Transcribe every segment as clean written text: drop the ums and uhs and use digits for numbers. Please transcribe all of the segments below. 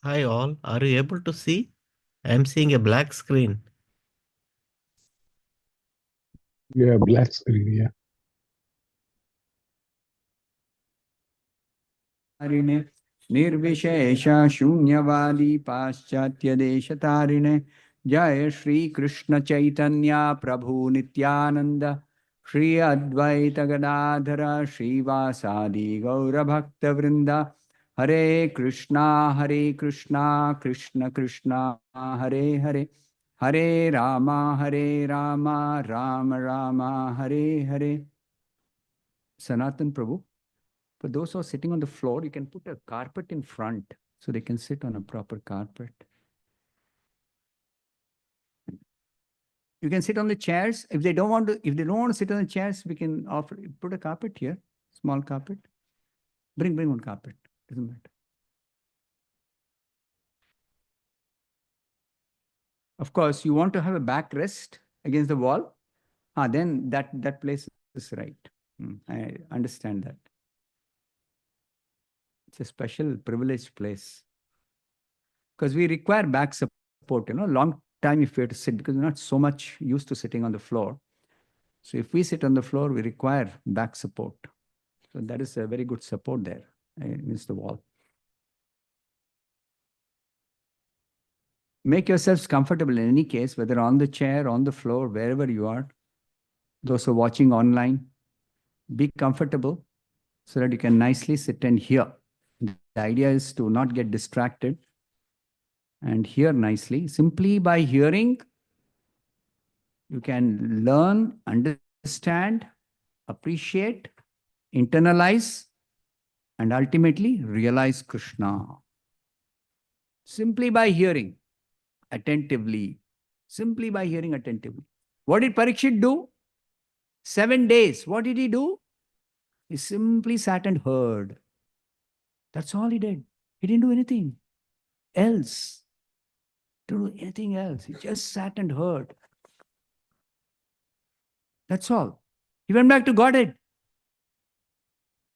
Hi all, are you able to see? I'm seeing a black screen. Yeah, black screen, yeah. तारिणे निर्विशेष शून्यवादी पाश्चात्य देश तारिणे जय श्री कृष्ण चैतन्य प्रभु नित्यानंद श्री अद्वैत गदाधर श्रीवासादि गौर भक्त वृंद हरे कृष्णा कृष्ण कृष्ण हरे हरे हरे राम राम राम हरे हरे सनातन प्रभु. For those who are sitting on the floor, you can put a carpet in front so they can sit on a proper carpet. You can sit on the chairs. If they don't want to sit on the chairs, we can put a carpet here, small carpet. Bring one carpet. Doesn't matter. Of course, you want to have a backrest against the wall. Then that place is right. I understand that. It's a special privileged place because we require back support. Long time if we have to sit because we're not so much used to sitting on the floor. So if we sit on the floor, we require back support. So that is a very good support there against the wall. Make yourselves comfortable in any case, whether on the chair, on the floor, wherever you are. Those who are watching online, be comfortable so that you can nicely sit and hear. The idea is to not get distracted and hear nicely. Simply by hearing, you can learn, understand, appreciate, internalize, and ultimately realize Krishna. Simply by hearing attentively. Simply by hearing attentively. What did Parikshit do? 7 days. What did he do? He simply sat and heard. That's all he did. He didn't do anything else. Didn't do anything else. He just sat and heard. That's all. He went back to Godhead.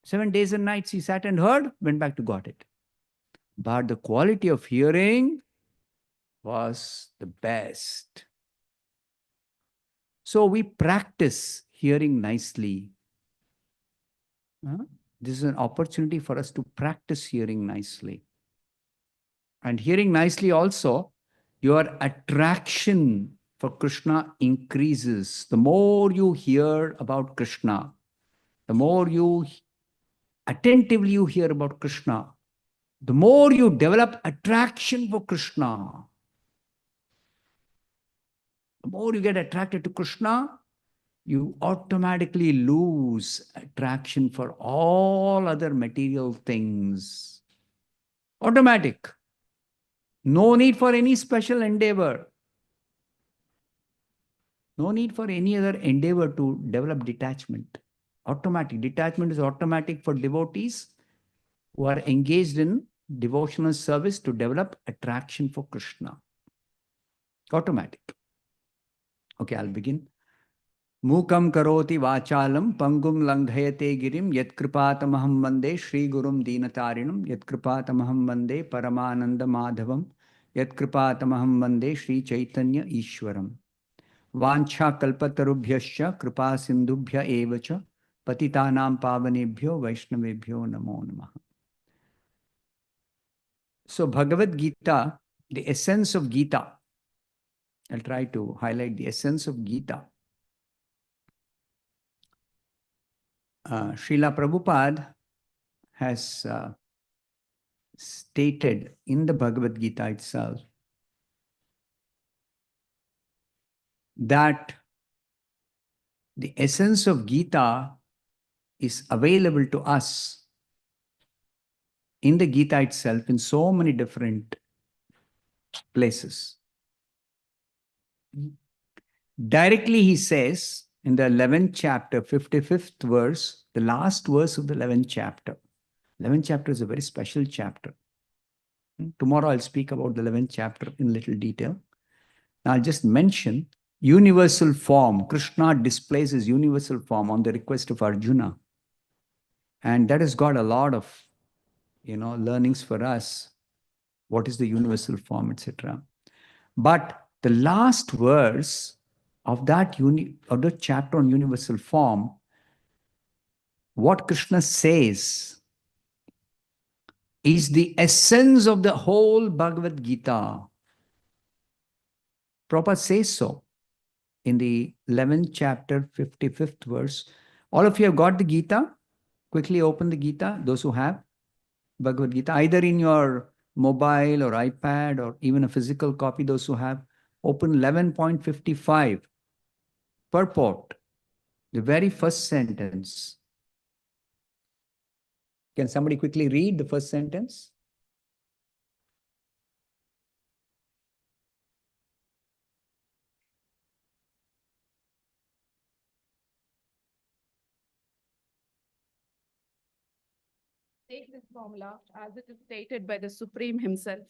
7 days and nights he sat and heard, went back to Godhead. But the quality of hearing was the best. So we practice hearing nicely. This is an opportunity for us to practice hearing nicely. And hearing nicely also, your attraction for Krishna increases. The more you hear about Krishna, the more you attentively you hear about Krishna, the more you develop attraction for Krishna. The more you get attracted to Krishna, you automatically lose attraction for all other material things. Automatic. No need for any special endeavor. No need for any other endeavor to develop detachment. Automatic. Detachment is automatic for devotees who are engaged in devotional service to develop attraction for Krishna. Automatic. Okay, I'll begin. Mukam karoti vachalam pangum langhayate girim yatkripatamahamam vande Shri Gurum Dinatarinam yatkripatamahamam vande Paramananda Madhavam yatkripatamahamam vande Shri Chaitanya Ishwaram Vancha kalpatarubhyascha kripa sindubhya evacha patitanam pavanebhyo vaishnavebhyo namo namaha. So Bhagavad Gita, the essence of Gita, I'll try to highlight the essence of Gita. Srila Prabhupada has stated in the Bhagavad Gita itself that the essence of Gita is available to us in the Gita itself in so many different places. Directly he says in the 11th chapter, 55th verse, the last verse of the 11th chapter. 11th chapter is a very special chapter. Tomorrow I'll speak about the 11th chapter in little detail. Now I'll just mention universal form. Krishna displays his universal form on the request of Arjuna. And that has got a lot of, learnings for us. what is the universal form, etc. But the last verse of that of the chapter on universal form, what Krishna says is the essence of the whole Bhagavad Gita. Prabhupada says so in the 11th chapter, 55th verse. All of you have got the Gita? Quickly open the Gita, those who have Bhagavad Gita, either in your mobile or iPad or even a physical copy, those who have, open 11.55, purport, the very first sentence. Can somebody quickly read the first sentence? Take this formula as it is stated by the Supreme himself.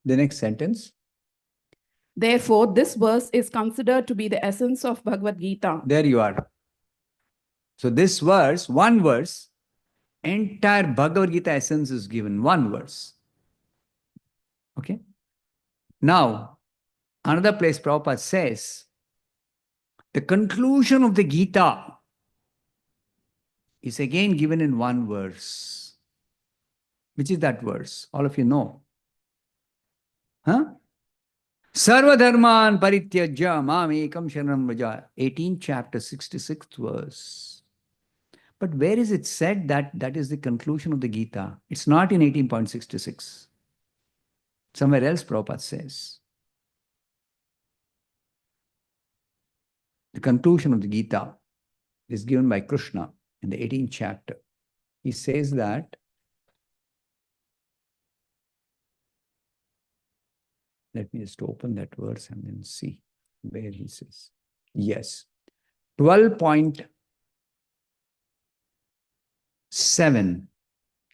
The next sentence. Therefore, this verse is considered to be the essence of Bhagavad Gita. There you are. So this verse, one verse, entire Bhagavad Gita essence is given, one verse. Okay. Now, another place Prabhupada says, the conclusion of the Gita is again given in one verse. Which is that verse? All of you know. Huh? Sarva dharman parityajya mam ekam sharanam vraja. 18th chapter, 66th verse. But where is it said that that is the conclusion of the Gita? It's not in 18.66. Somewhere else Prabhupada says. The conclusion of the Gita is given by Krishna in the 18th chapter. He says that, let me just open that verse and then see where he says. Yes. 12.7,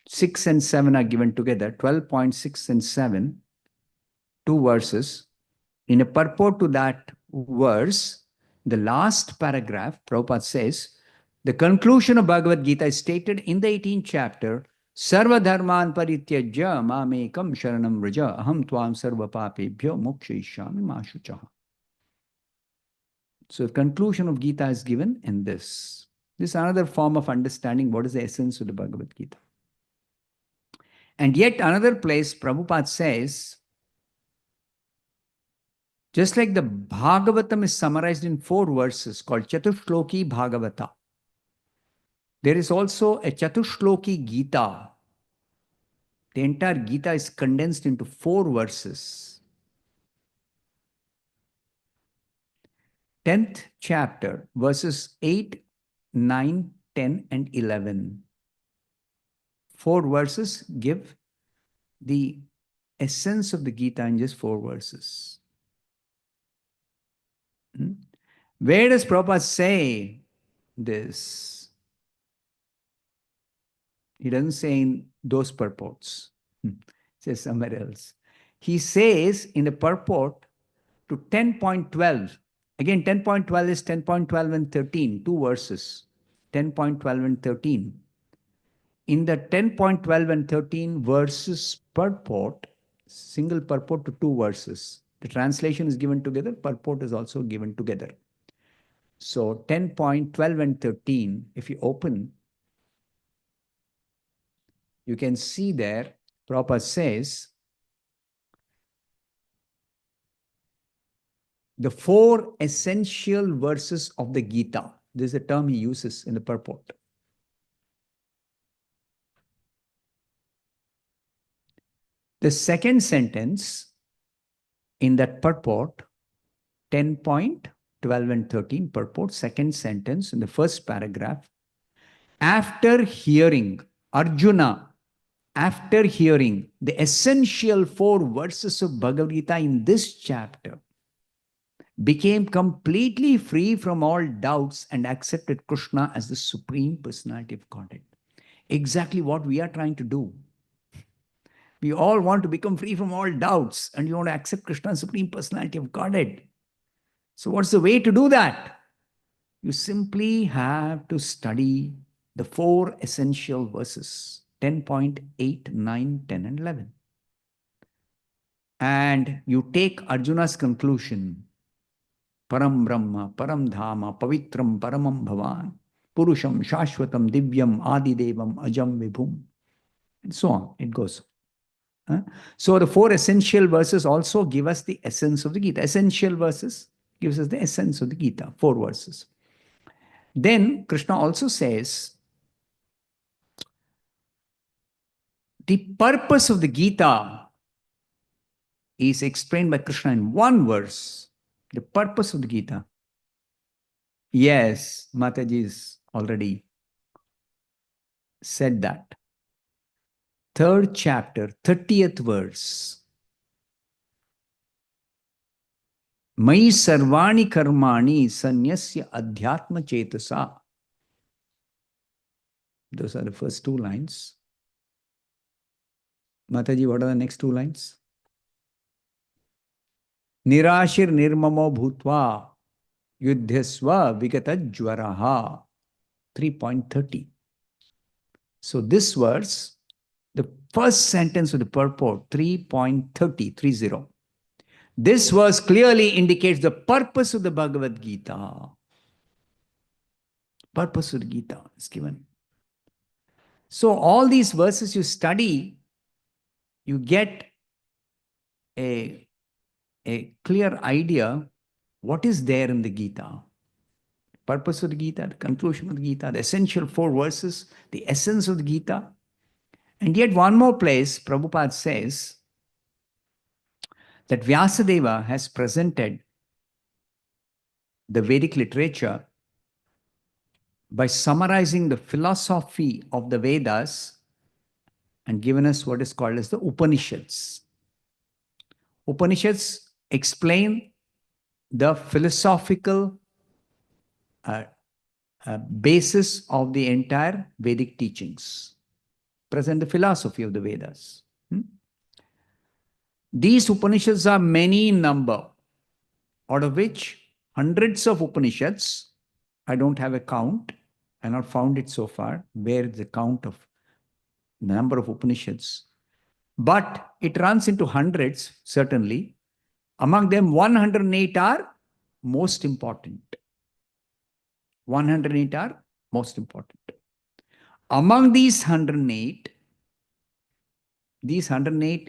6 and 7 are given together. 12.6 and 7, two verses. In a purport to that verse, the last paragraph, Prabhupada says, the conclusion of Bhagavad Gita is stated in the 18th chapter, Sarva dharman parityajya mamekam sharanam vraja aham tvam sarva papebhyo mokshayishyami ma shuchaha. So the conclusion of Gita is given in this. This is another form of understanding what is the essence of the Bhagavad Gita. And yet another place, Prabhupada says, just like the Bhagavatam is summarized in 4 verses called Chatushloki Bhagavata, there is also a Chatushloki Gita. The entire Gita is condensed into 4 verses. 10th chapter, verses 8, 9, 10, and 11. 4 verses give the essence of the Gita in just 4 verses. Where does Prabhupada say this? He doesn't say in those purports. He says somewhere else. He says in the purport to 10.12. Again, 10.12 is 10.12 and 13, 2 verses. 10.12 and 13. In the 10.12 and 13 verses purport, single purport to 2 verses. The translation is given together, purport is also given together. So 10.12 and 13, if you open, you can see there, Prabhupada says, the 4 essential verses of the Gita. This is a term he uses in the purport. The second sentence in that purport, 10.12 and 13 purport, second sentence in the first paragraph, after hearing Arjuna, after hearing the essential 4 verses of Bhagavad Gita in this chapter, became completely free from all doubts and accepted Krishna as the Supreme Personality of Godhead. Exactly what we are trying to do. We all want to become free from all doubts and you want to accept Krishna as Supreme Personality of Godhead. So what's the way to do that? You simply have to study the 4 essential verses. 10.8, 9, 10, and 11. And you take Arjuna's conclusion, Param Brahma, Param Dhama, Pavitram, Paramam Bhavan, Purusham, Shashwatam, Divyam, Adidevam, Ajam Vibhum, and so on. It goes. So the 4 essential verses also give us the essence of the Gita. Essential verses gives us the essence of the Gita, 4 verses. Then Krishna also says, the purpose of the Gita is explained by Krishna in 1 verse. The purpose of the Gita. Yes, Mataji's already said that. 3rd chapter, 30th verse. Mai sarvani karmani sanyasya adhyatma chetasa. Those are the first 2 lines. Mataji, what are the next 2 lines? Nirashir nirmamo bhutva yuddhyasva vigata jwaraha. 3.30. So this verse, the first sentence of the purport, 3.30. This verse clearly indicates the purpose of the Bhagavad Gita. Purpose of the Gita is given. So all these verses you study, you get a clear idea what is there in the Gita. Purpose of the Gita, the conclusion of the Gita, the essential 4 verses, the essence of the Gita. And yet one more place, Prabhupada says that Vyasadeva has presented the Vedic literature by summarizing the philosophy of the Vedas and given us what is called as the Upanishads. Upanishads explain the philosophical basis of the entire Vedic teachings, present the philosophy of the Vedas. These Upanishads are many in number, out of which hundreds of Upanishads, I don't have a count, I have not found it so far, where is the count of the number of Upanishads, but it runs into hundreds, certainly. Among them, 108 are most important. 108 are most important. Among these 108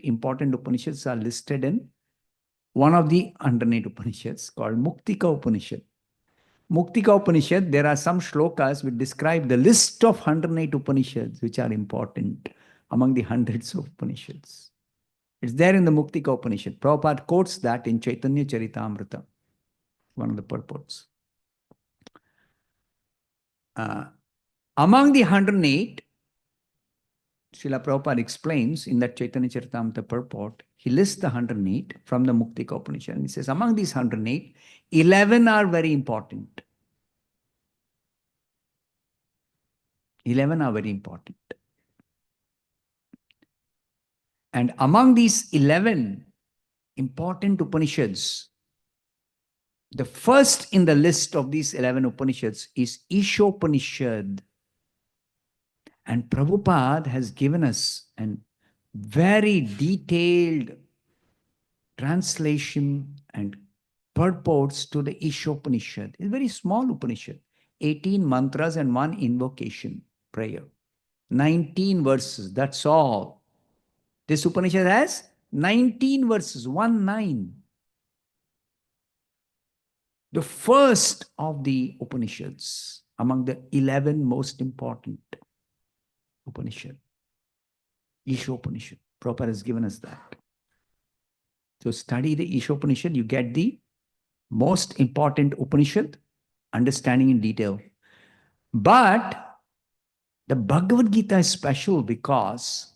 important Upanishads are listed in one of the 108 Upanishads called Muktika Upanishad. Muktika Upanishad, there are some shlokas which describe the list of 108 Upanishads which are important among the hundreds of Upanishads. It's there in the Muktika Upanishad. Prabhupada quotes that in Chaitanya Charitamrita, one of the purports. Among the 108, Srila Prabhupada explains in that Chaitanya Charitamrita purport, he lists the 108 from the Muktika Upanishad. And he says, among these 108, 11 are very important. 11 are very important. And among these 11 important Upanishads, the first in the list of these 11 Upanishads is Ishopanishad. And Prabhupada has given us a very detailed translation and purports to the Ishopanishad. It's a very small Upanishad, 18 mantras and 1 invocation prayer. 19 verses, that's all. This Upanishad has 19 verses, 1-9. The first of the Upanishads among the 11 most important Upanishad. Ishopanishad. Prabhupada has given us that. So study the Ishopanishad, you get the most important Upanishad, understanding in detail. But the Bhagavad Gita is special because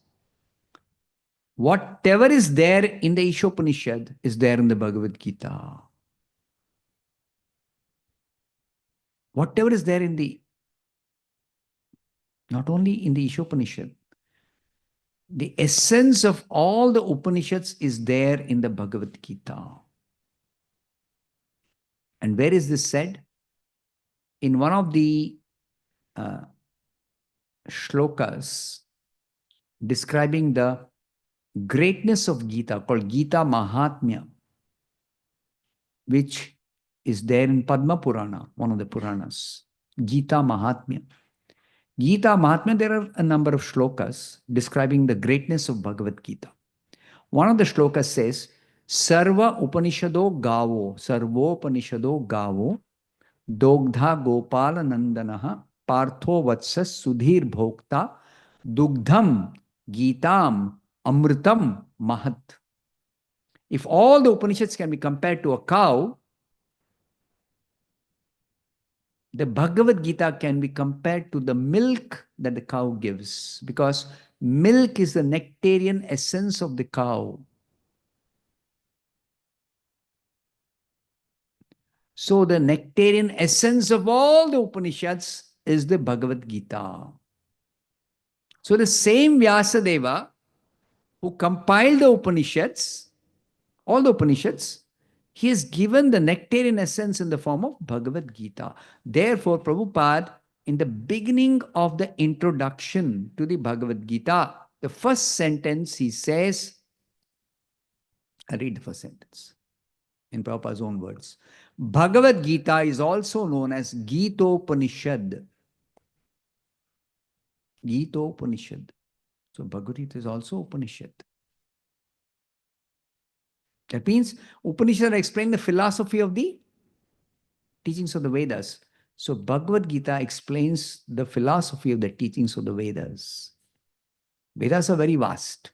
whatever is there in the Ishopanishad is there in the Bhagavad Gita. Whatever is there in the, not only in the Ishopanishad, the essence of all the Upanishads is there in the Bhagavad Gita. And where is this said? In one of the shlokas describing the greatness of Gita, called Gita Mahatmya, which is there in Padma Purana, one of the Puranas. Gita Mahatmya. Gita Mahatmya, there are a number of shlokas describing the greatness of Bhagavad Gita. One of the shlokas says, Sarva Upanishado Gavo, Sarvo Upanishado Gavo, Dogdha Gopala Nandanaha, Partho Vatsas Sudhir Bhokta, Dugdham Gitam Amritam Mahat. If all the Upanishads can be compared to a cow, the Bhagavad Gita can be compared to the milk that the cow gives, because milk is the nectarian essence of the cow. So the nectarian essence of all the Upanishads is the Bhagavad Gita. So the same Vyasadeva who compiled the Upanishads, all the Upanishads, he has given the nectarian essence in the form of Bhagavad Gita. Therefore, Prabhupada, in the beginning of the introduction to the Bhagavad Gita, the first sentence he says, I read the first sentence in Prabhupada's own words. Bhagavad Gita is also known as Gitopanishad. Gitopanishad. So Bhagavad Gita is also Upanishad. That means Upanishad explain the philosophy of the teachings of the Vedas. So Bhagavad Gita explains the philosophy of the teachings of the Vedas. Vedas are very vast.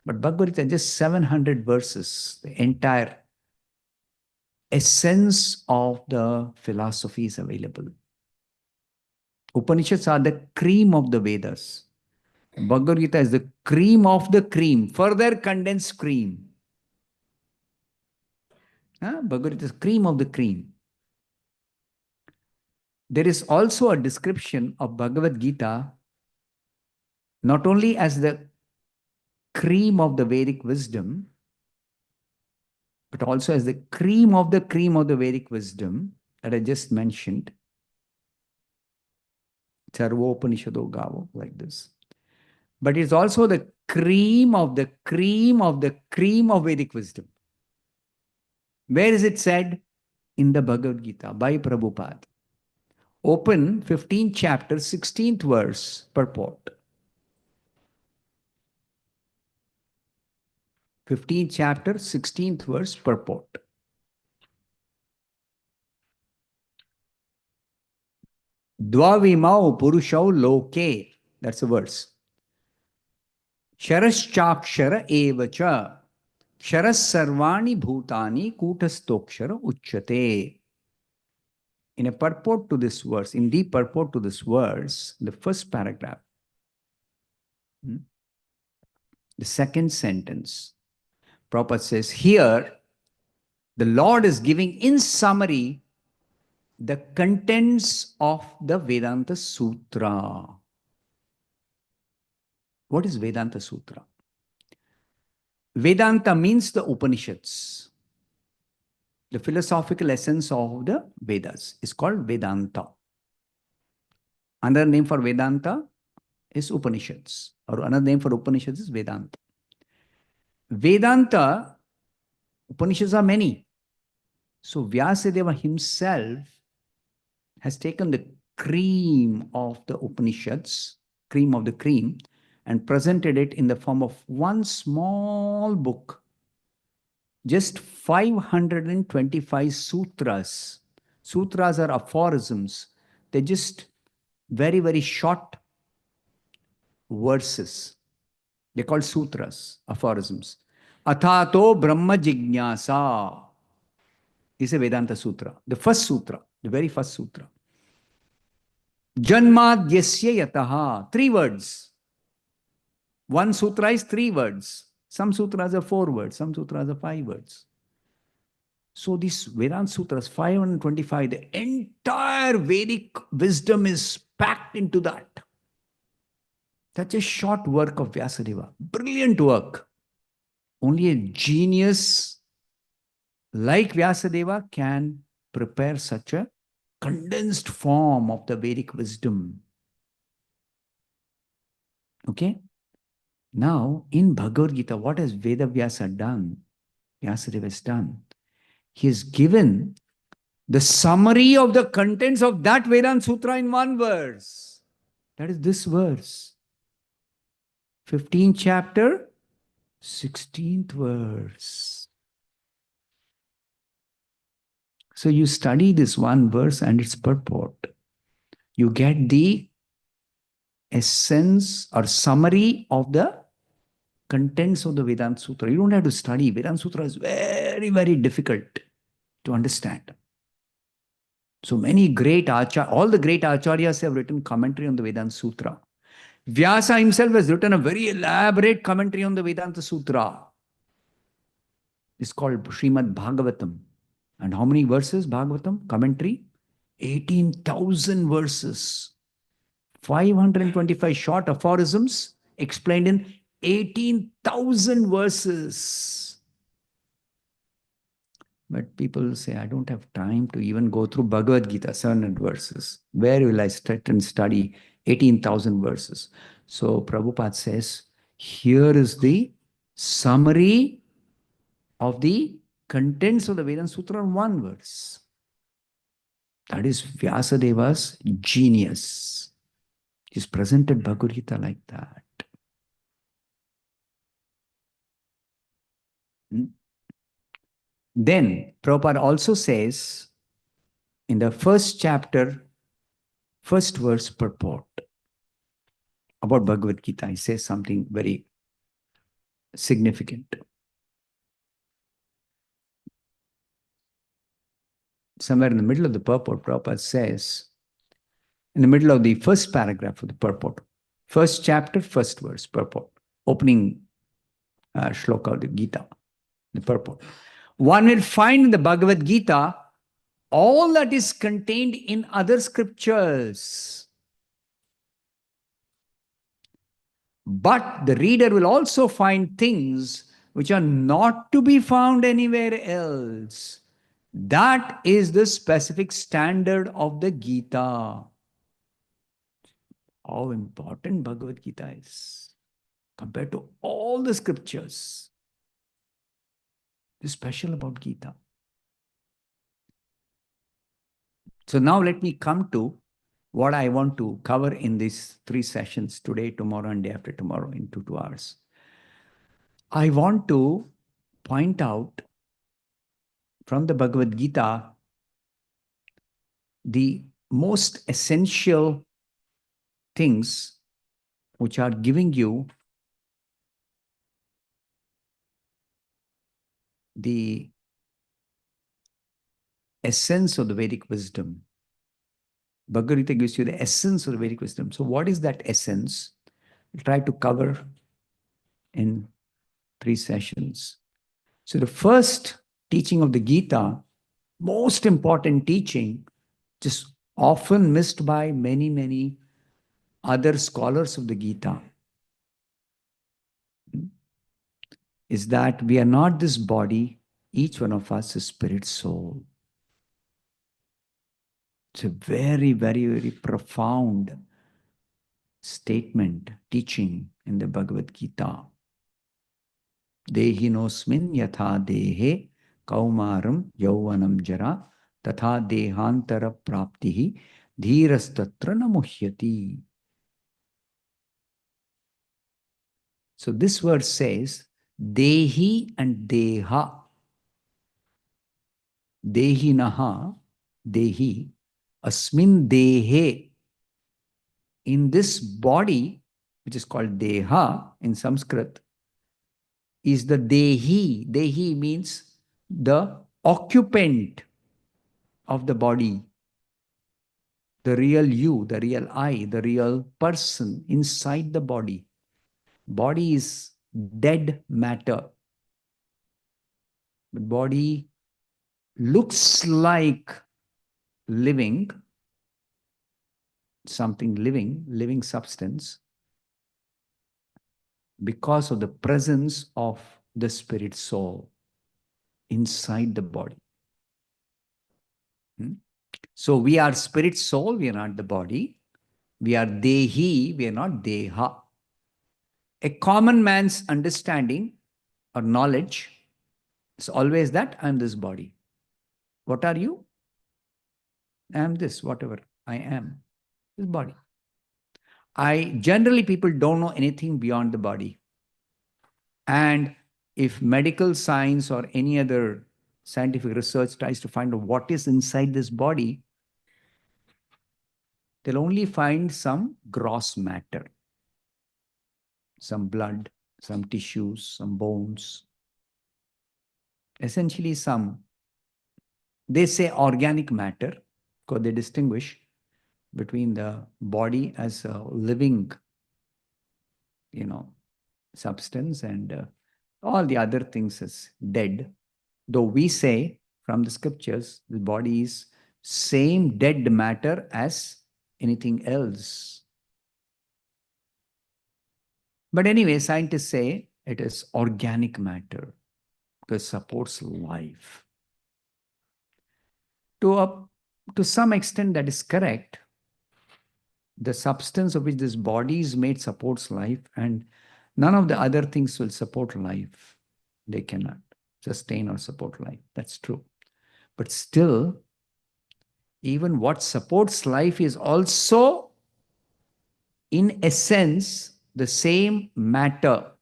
But Bhagavad Gita is just 700 verses. The entire essence of the philosophy is available. Upanishads are the cream of the Vedas. Bhagavad Gita is the cream of the cream, further condensed cream. Bhagavad Gita is cream of the cream. There is also a description of Bhagavad Gita not only as the cream of the Vedic wisdom, but also as the cream of the Vedic wisdom that I just mentioned. Sarvopanishado Gavo, like this. But it's also the cream of the cream of the cream of Vedic wisdom. Where is it said? In the Bhagavad Gita by Prabhupada. Open 15th chapter, 16th verse, purport. 15th chapter, 16th verse, purport. Dvavimau purushau loke. That's a verse. Sharaschakshara evacha. Ksharas sarvani bhutani kutastokshara uchyate. In a purport to this verse, in the purport to this verse, the first paragraph, the second sentence, Prabhupada says, here, the Lord is giving in summary the contents of the Vedanta Sutra. What is Vedanta Sutra? Vedanta means the Upanishads. The philosophical essence of the Vedas is called Vedanta. Another name for Vedanta is Upanishads, or another name for Upanishads is Vedanta. Vedanta, Upanishads are many. So Vyasadeva himself has taken the cream of the Upanishads, cream of the cream, and presented it in the form of one small book. Just 525 sutras. Sutras are aphorisms. They're just very, very short verses. They're called sutras, aphorisms. Athato Brahma Jignasa is a Vedanta Sutra. The first sutra, the very first sutra. Janmadyasya yataha, 3 words. One sutra is 3 words. Some sutras are 4 words, some sutras are 5 words. So these Vedanta Sutras, 525, the entire Vedic wisdom is packed into that. Such a short work of Vyasadeva. Brilliant work. Only a genius like Vyasadeva can prepare such a condensed form of the Vedic wisdom. Okay? Now, in Bhagavad Gita, what has Vedavyasa done? Vyasadeva has done. He has given the summary of the contents of that Vedanta Sutra in one verse. That is this verse. 15th chapter, 16th verse. So you study this one verse and its purport. You get the essence or summary of the contents of the Vedanta Sutra. You don't have to study. Vedanta Sutra is very, very difficult to understand. So many great all the great acharyas have written commentary on the Vedanta Sutra. Vyasa himself has written a very elaborate commentary on the Vedanta Sutra. It's called Srimad Bhagavatam. And how many verses, Bhagavatam? Commentary? 18,000 verses. 525 short aphorisms explained in 18,000 verses. But people say, I don't have time to even go through Bhagavad Gita, 700 verses. Where will I sit and study 18,000 verses? So Prabhupada says, here is the summary of the contents of the Vedanta Sutra in one verse. That is Vyasadeva's genius. He's presented Bhagavad Gita like that. Then Prabhupada also says in the first chapter, first verse purport about Bhagavad Gita, he says something very significant. Somewhere in the middle of the purport, Prabhupada says, in the middle of the first paragraph of the purport, first chapter, first verse, purport, opening shloka of the Gita, the purport. One will find in the Bhagavad Gita all that is contained in other scriptures. But the reader will also find things which are not to be found anywhere else. That is the specific standard of the Gita. How important Bhagavad Gita is compared to all the scriptures. It's special about Gita. So now let me come to what I want to cover in these 3 sessions, today, tomorrow, and day after tomorrow, in 2 hours. I want to point out from the Bhagavad Gita the most essential things which are giving you the essence of the Vedic wisdom. Bhagavad Gita gives you the essence of the Vedic wisdom. So what is that essence? I'll try to cover in 3 sessions. So the first teaching of the Gita, most important teaching, just often missed by many, many other scholars of the Gita, is that we are not this body, each one of us is spirit soul. It's a very, very, very profound statement, teaching in the Bhagavad Gita. Dehinosmin yatha dehe kaumaram yauvanam jara tatha dehantara praptihi dhirastatra namuhyati. So this verse says, Dehi and Deha. Dehinaha, Dehi, Asmin Dehe. In this body, which is called Deha in Sanskrit, is the Dehi. Dehi means the occupant of the body. The real you, the real I, the real person inside the body. Body is dead matter. The body looks like living, something living, living substance, because of the presence of the spirit soul inside the body. So we are spirit soul, we are not the body. We are Dehi, we are not Deha. A common man's understanding or knowledge is always that I'm this body. What are you? I am this, whatever I am, this body. Generally, people don't know anything beyond the body. And if medical science or any other scientific research tries to find out what is inside this body, they'll only find some gross matter, some blood, some tissues, some bones, essentially they say organic matter, because they distinguish between the body as a living, substance and all the other things as dead. Though we say from the scriptures, the body is same dead matter as anything else. But anyway, scientists say it is organic matter because it supports life. To some extent, that is correct. The substance of which this body is made supports life, and none of the other things will support life. They cannot sustain or support life. That's true. But still, even what supports life is also, in essence, the same matter.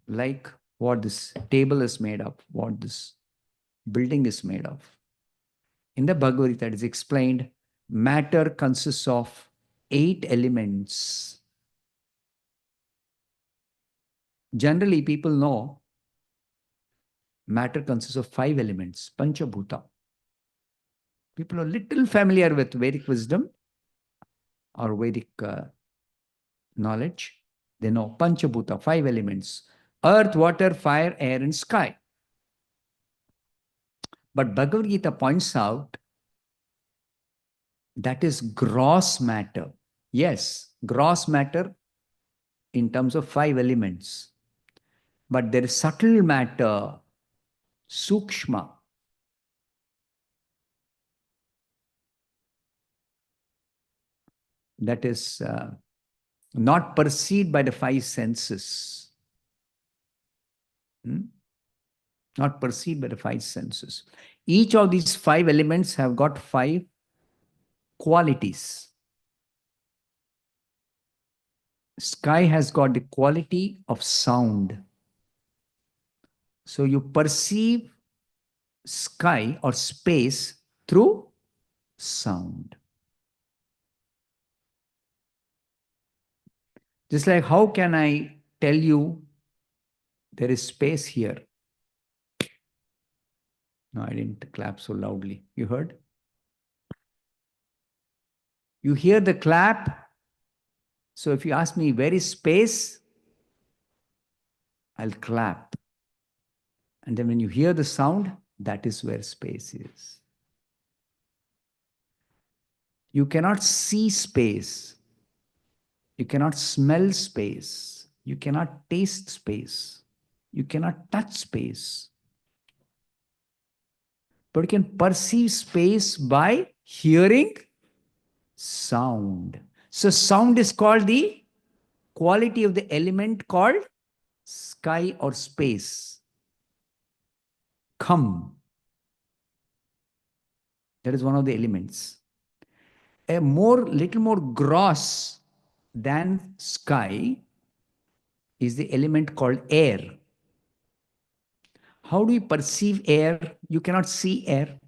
Like what this table is made of, what this building is made of. In the Bhagavad Gita, it is explained, matter consists of 8 elements. Generally, people know matter consists of 5 elements, Panchabhuta. People are little familiar with Vedic wisdom or Vedic knowledge. They know Panchabhuta, 5 elements: earth, water, fire, air, and sky. But Bhagavad Gita points out that is gross matter. Yes, gross matter in terms of 5 elements. But there is subtle matter, sukshma. That is not perceived by the 5 senses. Not perceived by the 5 senses. Each of these 5 elements have got 5 qualities. Sky has got the quality of sound. So you perceive sky or space through sound. Just like, how can I tell you there is space here? No, I didn't clap so loudly. You heard? You hear the clap. So if you ask me, where is space? I'll clap. And then when you hear the sound, that is where space is. You cannot see space. You cannot smell space. You cannot taste space. You cannot touch space. But you can perceive space by hearing sound. So sound is called the quality of the element called sky or space. Come. That is one of the elements. Little more gross than sky is the element called air. How do you perceive air? You cannot see air.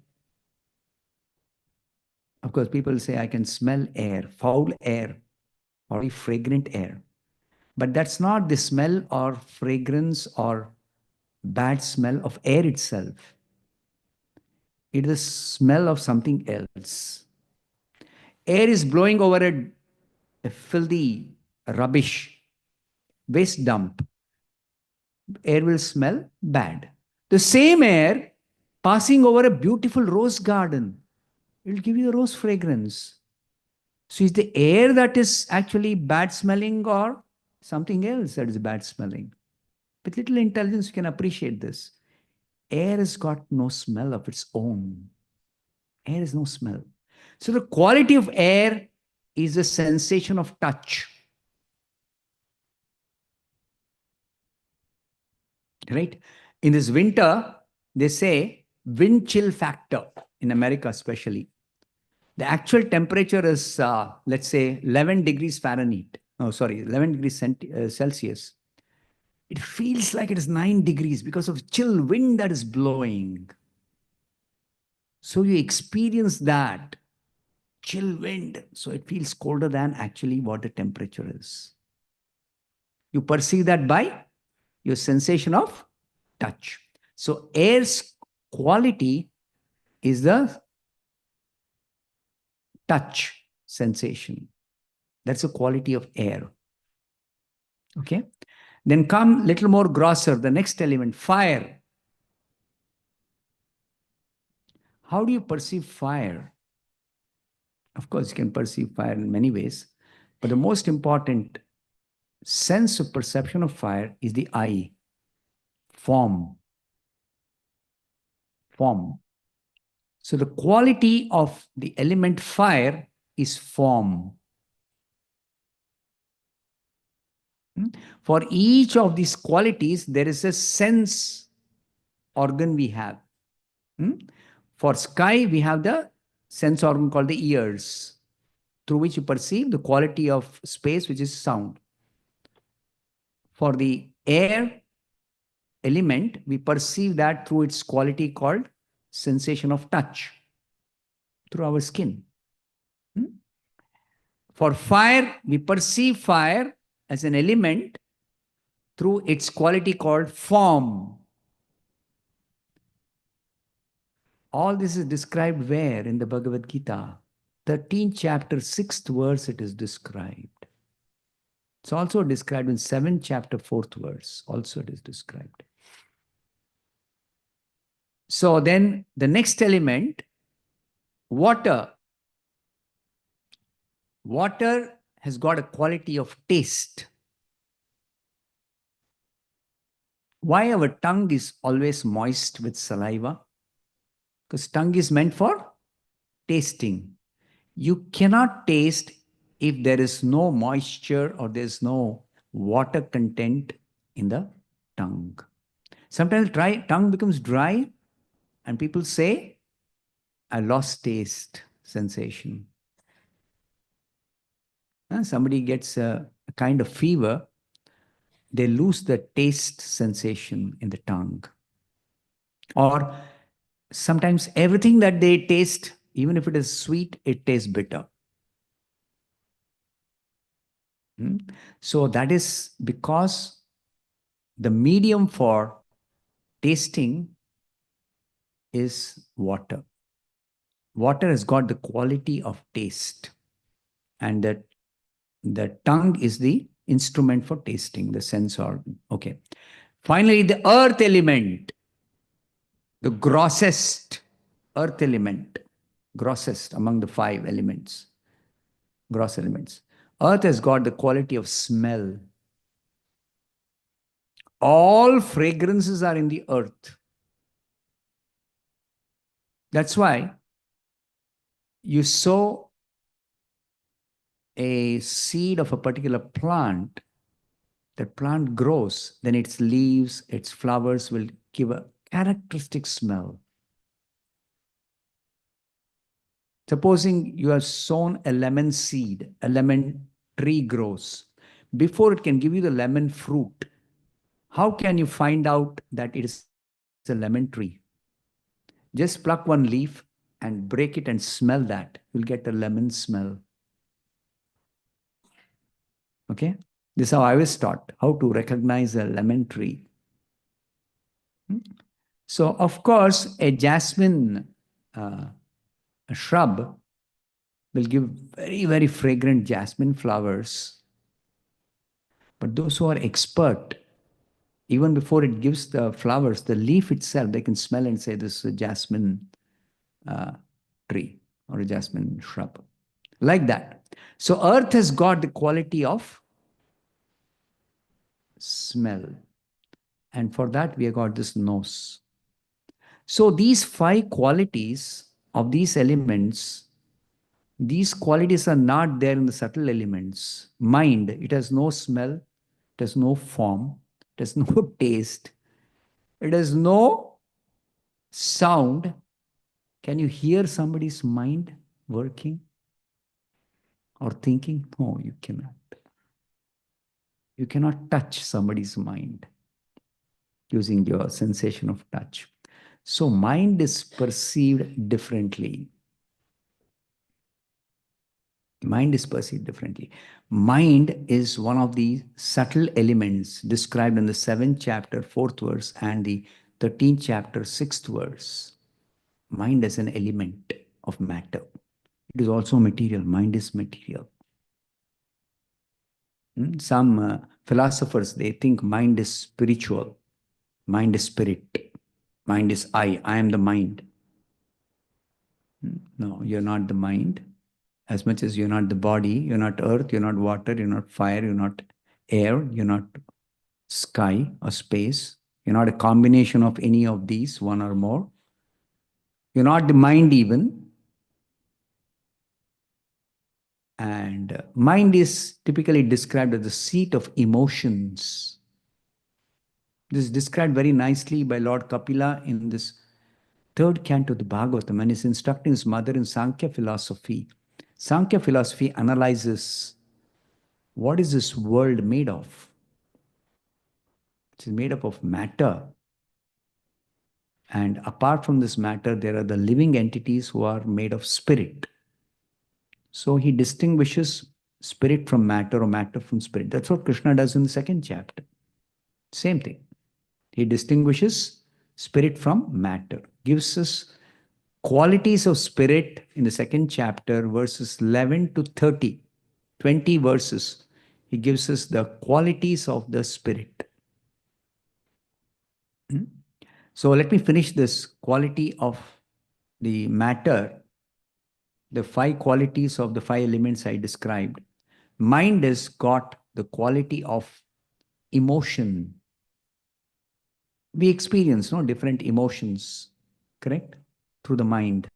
Of course, people say, I can smell air, foul air, or fragrant air. But that's not the smell or fragrance or bad smell of air itself. It is the smell of something else. Air is blowing over a filthy rubbish, waste dump. Air will smell bad. The same air passing over a beautiful rose garden, it will give you a rose fragrance. So is the air that is actually bad smelling or something else that is bad smelling? With little intelligence, you can appreciate this. Air has got no smell of its own. Air has no smell. So the quality of air is a sensation of touch. right? In this winter, they say wind chill factor in America, especially. The actual temperature is, let's say, 11 degrees Fahrenheit. Oh, sorry, 11 degrees Celsius. It feels like it is 9 degrees because of chill wind that is blowing. So you experience that chill wind. So it feels colder than actually what the temperature is. You perceive that by your sensation of touch. So air's quality is the touch sensation. That's the quality of air. Okay. Then come little more grosser, the next element, fire. How do you perceive fire? Of course, you can perceive fire in many ways, but the most important sense of perception of fire is the eye, form. Form. So the quality of the element fire is form. For each of these qualities, there is a sense organ we have. For sky, we have the sense organ called the ears, through which you perceive the quality of space, which is sound. For the air element, we perceive that through its quality called sensation of touch, through our skin. For fire, we perceive fire as an element through its quality called form. All this is described where in the Bhagavad Gita? 13th chapter, 6th verse, it is described. It's also described in 7th chapter, 4th verse. Also it is described. So then the next element, water. Water has got a quality of taste. Why our tongue is always moist with saliva? Because tongue is meant for tasting. You cannot taste if there is no moisture or there is no water content in the tongue. Sometimes tongue becomes dry and people say, I lost taste sensation. Somebody gets a kind of fever, they lose the taste sensation in the tongue. Or sometimes everything that they taste, even if it is sweet, it tastes bitter. So that is because the medium for tasting is water. Water has got the quality of taste, and that the tongue is the instrument for tasting, the sense organ. Okay. Finally, the earth element, the grossest earth element, grossest among the 5 elements, gross elements. Earth has got the quality of smell. All fragrances are in the earth. That's why you sow a seed of a particular plant, that plant grows, then its leaves, its flowers will give a characteristic smell. Supposing you have sown a lemon seed, a lemon tree grows. Before it can give you the lemon fruit, how can you find out that it is a lemon tree? Just pluck one leaf and break it and smell that. You'll get a lemon smell. Okay? This is how I was taught, how to recognize a lemon tree. So, of course, a jasmine a shrub will give very, very fragrant jasmine flowers. But those who are expert, even before it gives the flowers, the leaf itself, they can smell and say this is a jasmine tree or a jasmine shrub. Like that. So earth has got the quality of smell. And for that, we have got this nose. So these 5 qualities of these elements, these qualities are not there in the subtle elements. Mind, it has no smell, it has no form, it has no taste, It has no sound. Can you hear somebody's mind working or thinking? No, you cannot. You cannot touch somebody's mind using your sensation of touch. So mind is perceived differently. Mind is perceived differently. Mind is one of the subtle elements described in the 7th chapter, 4th verse, and the 13th chapter, 6th verse. Mind is an element of matter. It is also material. Mind is material. Some philosophers, they think mind is spiritual. Mind is spirit. Mind is I. I am the mind. No, you're not the mind. As much as you're not the body, you're not earth, you're not water, you're not fire, you're not air, you're not sky or space. You're not a combination of any of these, one or more. You're not the mind even. And mind is typically described as the seat of emotions. This is described very nicely by Lord Kapila in this 3rd canto of the Bhagavatam, and is instructing his mother in Sankhya philosophy. Sankhya philosophy analyzes what is this world made of. It is made up of matter. And apart from this matter, there are the living entities who are made of spirit. So he distinguishes spirit from matter or matter from spirit. That's what Krishna does in the 2nd chapter. Same thing. He distinguishes spirit from matter, gives us qualities of spirit in the 2nd chapter, verses 11 to 30, 20 verses. He gives us the qualities of the spirit. So let me finish this quality of the matter, the 5 qualities of the 5 elements I described. Mind has got the quality of emotion. We experience different emotions, correct? Through the mind.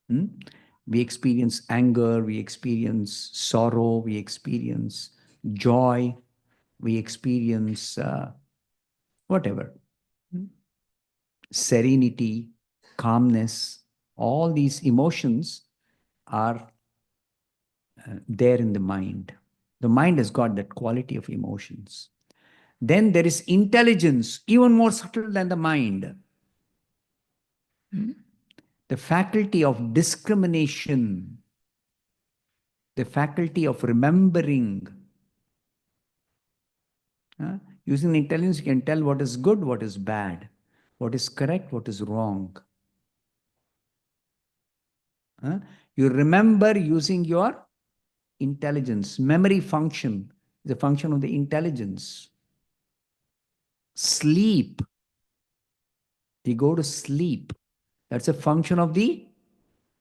We experience anger, we experience sorrow, we experience joy, we experience whatever. Serenity, calmness, all these emotions are there in the mind. The mind has got that quality of emotions. Then there is intelligence, even more subtle than the mind. The faculty of discrimination, the faculty of remembering. Using intelligence, you can tell what is good, what is bad, what is correct, what is wrong. You remember using your intelligence. Memory function is a function of the intelligence. Sleep. You go to sleep. That's a function of the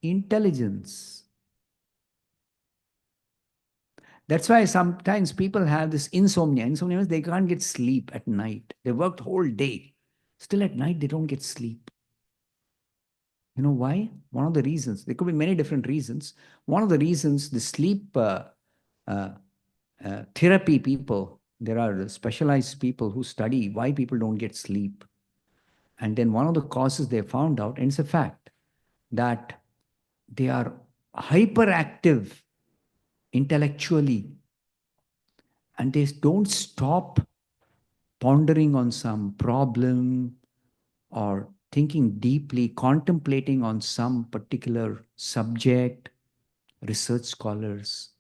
intelligence. That's why sometimes people have this insomnia. Insomnia means they can't get sleep at night. They worked whole day. Still at night, they don't get sleep. You know why? One of the reasons, there could be many different reasons. One of the reasons, the sleep therapy people, there are specialized people who study why people don't get sleep. And then one of the causes they found out, and it's a fact, that they are hyperactive intellectually, and they don't stop pondering on some problem or thinking deeply, contemplating on some particular subject, research scholars,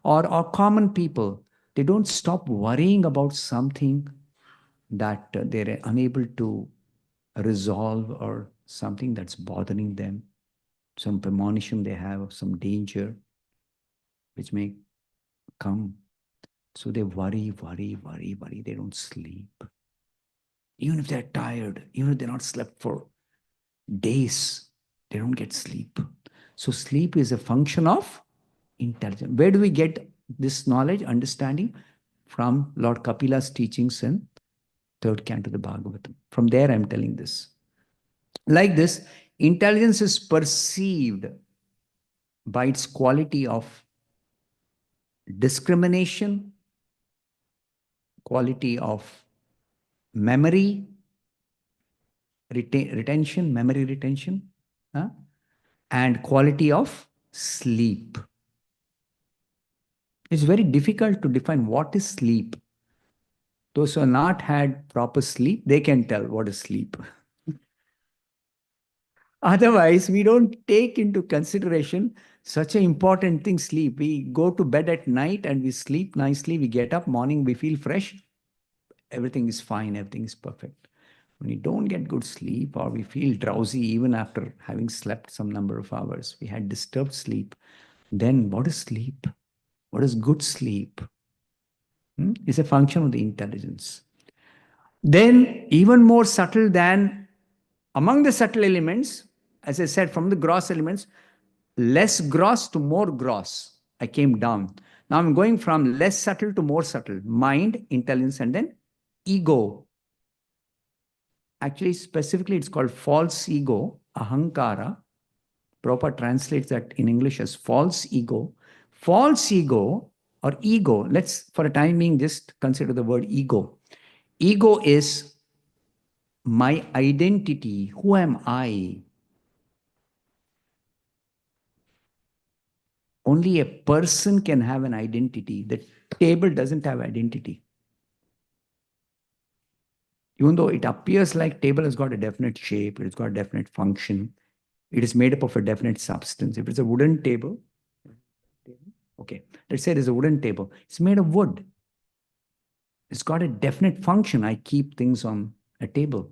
or common people. They don't stop worrying about something that they're unable to resolve, or something that's bothering them, some premonition they have of some danger which may come. So they worry, worry, worry, worry. They don't sleep. Even if they're tired, even if they're not slept for days, they don't get sleep. So sleep is a function of intelligence. Where do we get this knowledge, understanding? From Lord Kapila's teachings in 3rd canto of the Bhagavatam. From there, I'm telling this. Like this, intelligence is perceived by its quality of discrimination, quality of memory retention, memory retention, and quality of sleep. It's very difficult to define what is sleep. Those who have not had proper sleep, they can tell what is sleep. Otherwise, we don't take into consideration such an important thing, sleep. We go to bed at night and we sleep nicely. We get up morning, we feel fresh. Everything is fine. Everything is perfect. When we don't get good sleep or we feel drowsy even after having slept some number of hours, we had disturbed sleep. Then what is sleep? What is good sleep? It's a function of the intelligence. Then even more subtle than among the subtle elements, as I said, from the gross elements, less gross to more gross, I came down. Now I'm going from less subtle to more subtle. Mind, intelligence, and then ego. Actually, specifically, it's called false ego, ahankara. Prabhupada translates that in English as false ego. False ego or ego, let's for a time being just consider the word ego. Ego is my identity. Who am I? Only a person can have an identity. The table doesn't have identity. Even though it appears like table has got a definite shape, it's got a definite function, it is made up of a definite substance. If it's a wooden table, okay, let's say there's a wooden table. It's made of wood. It's got a definite function. I keep things on a table.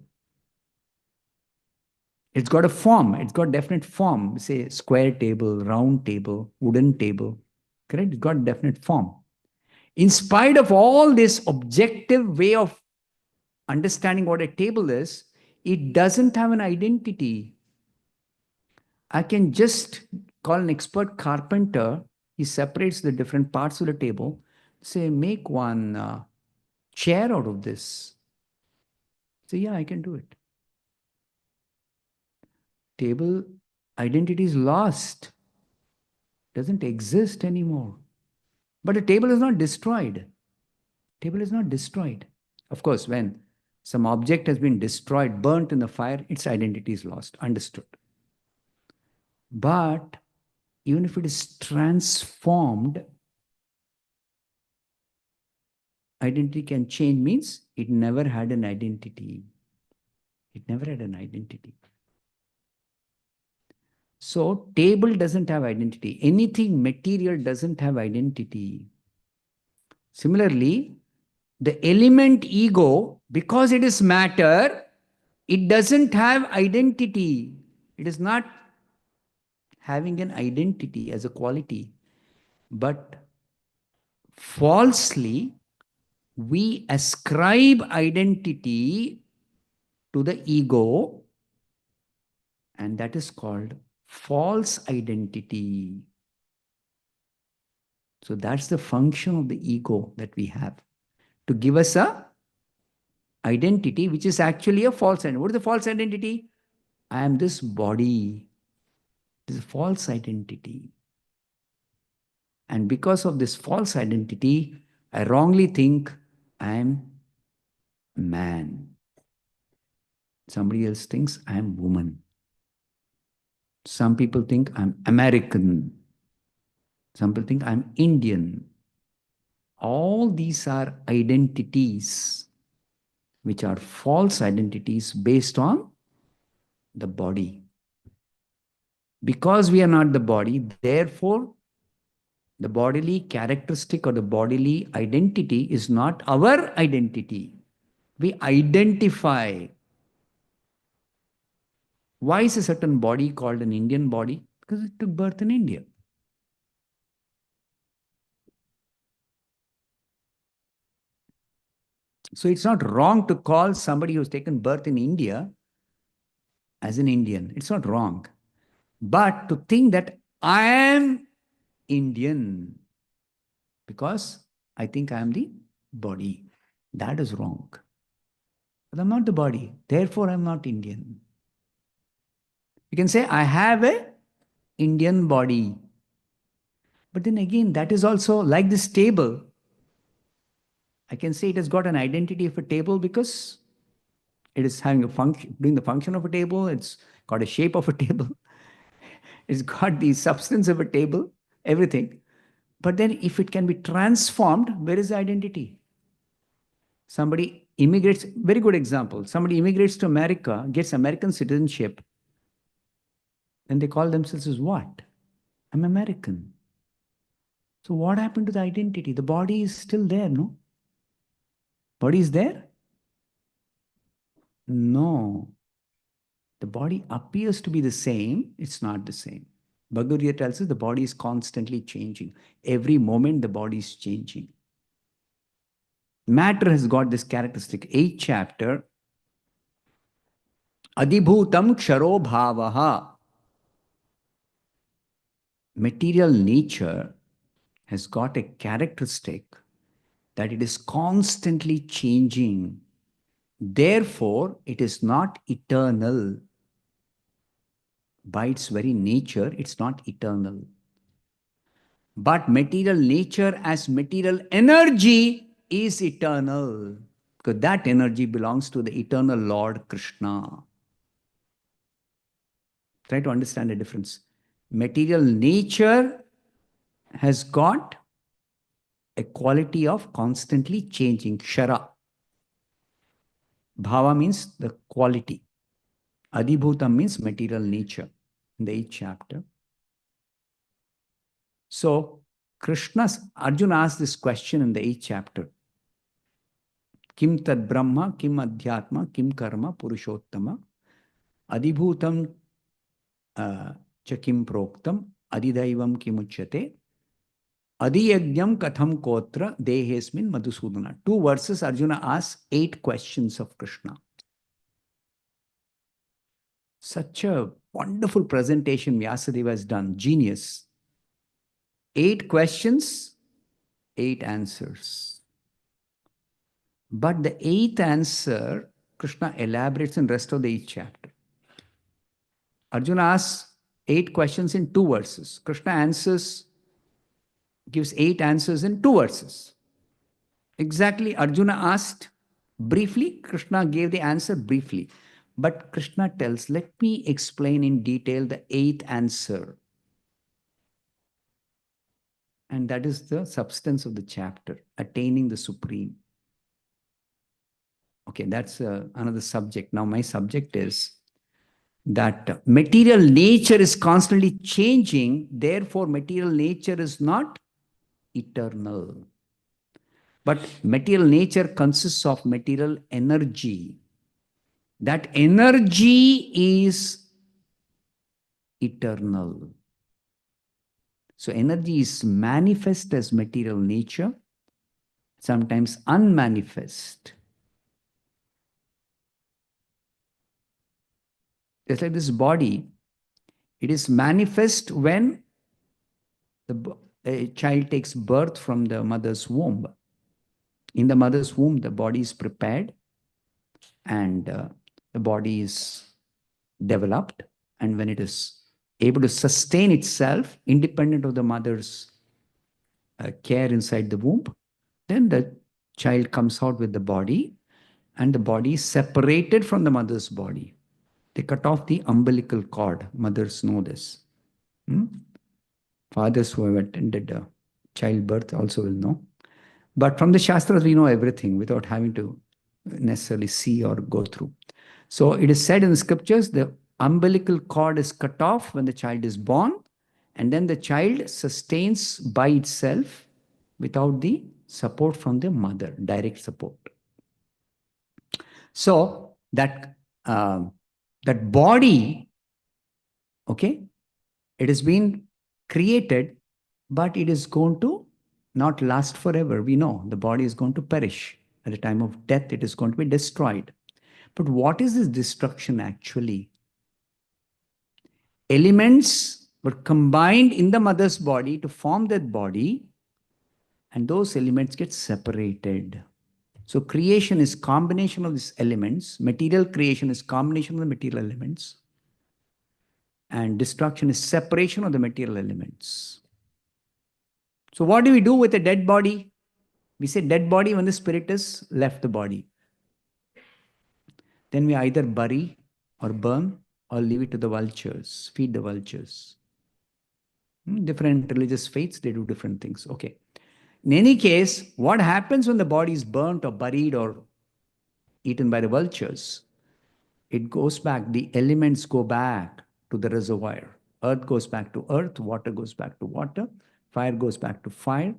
It's got a form. It's got definite form. Say square table, round table, wooden table. Correct? It's got a definite form. In spite of all this objective way of understanding what a table is, it doesn't have an identity. I can just call an expert carpenter. He separates the different parts of the table. Say, make one chair out of this. Say, yeah, I can do it. Table identity is lost. Doesn't exist anymore. But the table is not destroyed. Table is not destroyed. Of course, when some object has been destroyed, burnt in the fire, its identity is lost. Understood. But even if it is transformed, identity can change, means it never had an identity. It never had an identity. So table doesn't have identity. Anything material doesn't have identity. Similarly, the element ego, because it is matter, it doesn't have identity. It is not having an identity as a quality. But falsely, we ascribe identity to the ego, and that is called false identity. So that's the function of the ego that we have, to give us a identity which is actually a false identity. What is the false identity? I am this body. This is a false identity. And because of this false identity, I wrongly think I am man. Somebody else thinks I am woman. Some people think I'm American. Some people think I'm Indian. All these are identities which are false identities based on the body. Because we are not the body, therefore, the bodily characteristic or the bodily identity is not our identity. We identify. Why is a certain body called an Indian body? Because it took birth in India. So it's not wrong to call somebody who's taken birth in India as an Indian. It's not wrong. But to think that I am Indian because I think I am the body, that is wrong. But I'm not the body. Therefore, I'm not Indian. You can say, I have a Indian body. But then again, that is also like this table. I can say it has got an identity of a table because It is having a function, doing the function of a table. It's got a shape of a table. It's got the substance of a table, everything. But then if it can be transformed, where is the identity? Somebody immigrates, very good example. Somebody immigrates to America, gets American citizenship, and they call themselves as what? I'm American. So what happened to the identity? The body is still there, no? Body is there? No. The body appears to be the same. It's not the same. Bhagavad Gita tells us the body is constantly changing. Every moment the body is changing. Matter has got this characteristic. 8th chapter. Adibhutam ksharo bhavaha. Material nature has got a characteristic that it is constantly changing. Therefore, it is not eternal. By its very nature, it's not eternal. But material nature as material energy is eternal. Because that energy belongs to the eternal Lord Krishna. Try to understand the difference. Material nature has got a quality of constantly changing. Kshara. Bhava means the quality. Adibhutam means material nature in the 8th chapter. So, Arjuna asked this question in the 8th chapter. Kim tad brahma, kim adhyatma, kim karma, purushottama, adibhutam cha kim proktam, adidaivam kimuchyate, adiyajnam katham kotra, dehesmin madhusudana. 2 verses, Arjuna asks 8 questions of Krishna. Such a wonderful presentation Vyasadeva has done. Genius. 8 questions, 8 answers. But the 8th answer, Krishna elaborates in the rest of the 8th chapter. Arjuna asks 8 questions in 2 verses. Krishna gives 8 answers in 2 verses. Exactly, Arjuna asked briefly, Krishna gave the answer briefly. But Krishna tells, let me explain in detail the 8th answer. And that is the substance of the chapter, attaining the supreme. Okay, that's another subject. Now my subject is that material nature is constantly changing. Therefore, material nature is not eternal. But material nature consists of material energy. That energy is eternal. So energy is manifest as material nature, sometimes unmanifest. Just like this body, it is manifest when a child takes birth from the mother's womb. In the mother's womb, the body is prepared and the body is developed. And when it is able to sustain itself, independent of the mother's care inside the womb, then the child comes out with the body, and the body is separated from the mother's body. They cut off the umbilical cord. Mothers know this. Fathers who have attended childbirth also will know. But from the Shastras, we know everything without having to necessarily see or go through. So it is said in the scriptures, the umbilical cord is cut off when the child is born, and then the child sustains by itself without the support from the mother, direct support. So that body, okay, it has been created, but it is going to not last forever. We know the body is going to perish. At the time of death, it is going to be destroyed. But what is this destruction actually? Elements were combined in the mother's body to form that body, and those elements get separated. So creation is combination of these elements. Material creation is combination of the material elements. And destruction is separation of the material elements. So what do we do with a dead body? We say dead body when the spirit has left the body. Then we either bury or burn or leave it to the vultures, feed the vultures. Different religious faiths, they do different things. Okay. In any case, what happens when the body is burnt or buried or eaten by the vultures? It goes back, the elements go back to the reservoir. Earth goes back to earth, water goes back to water, fire goes back to fire,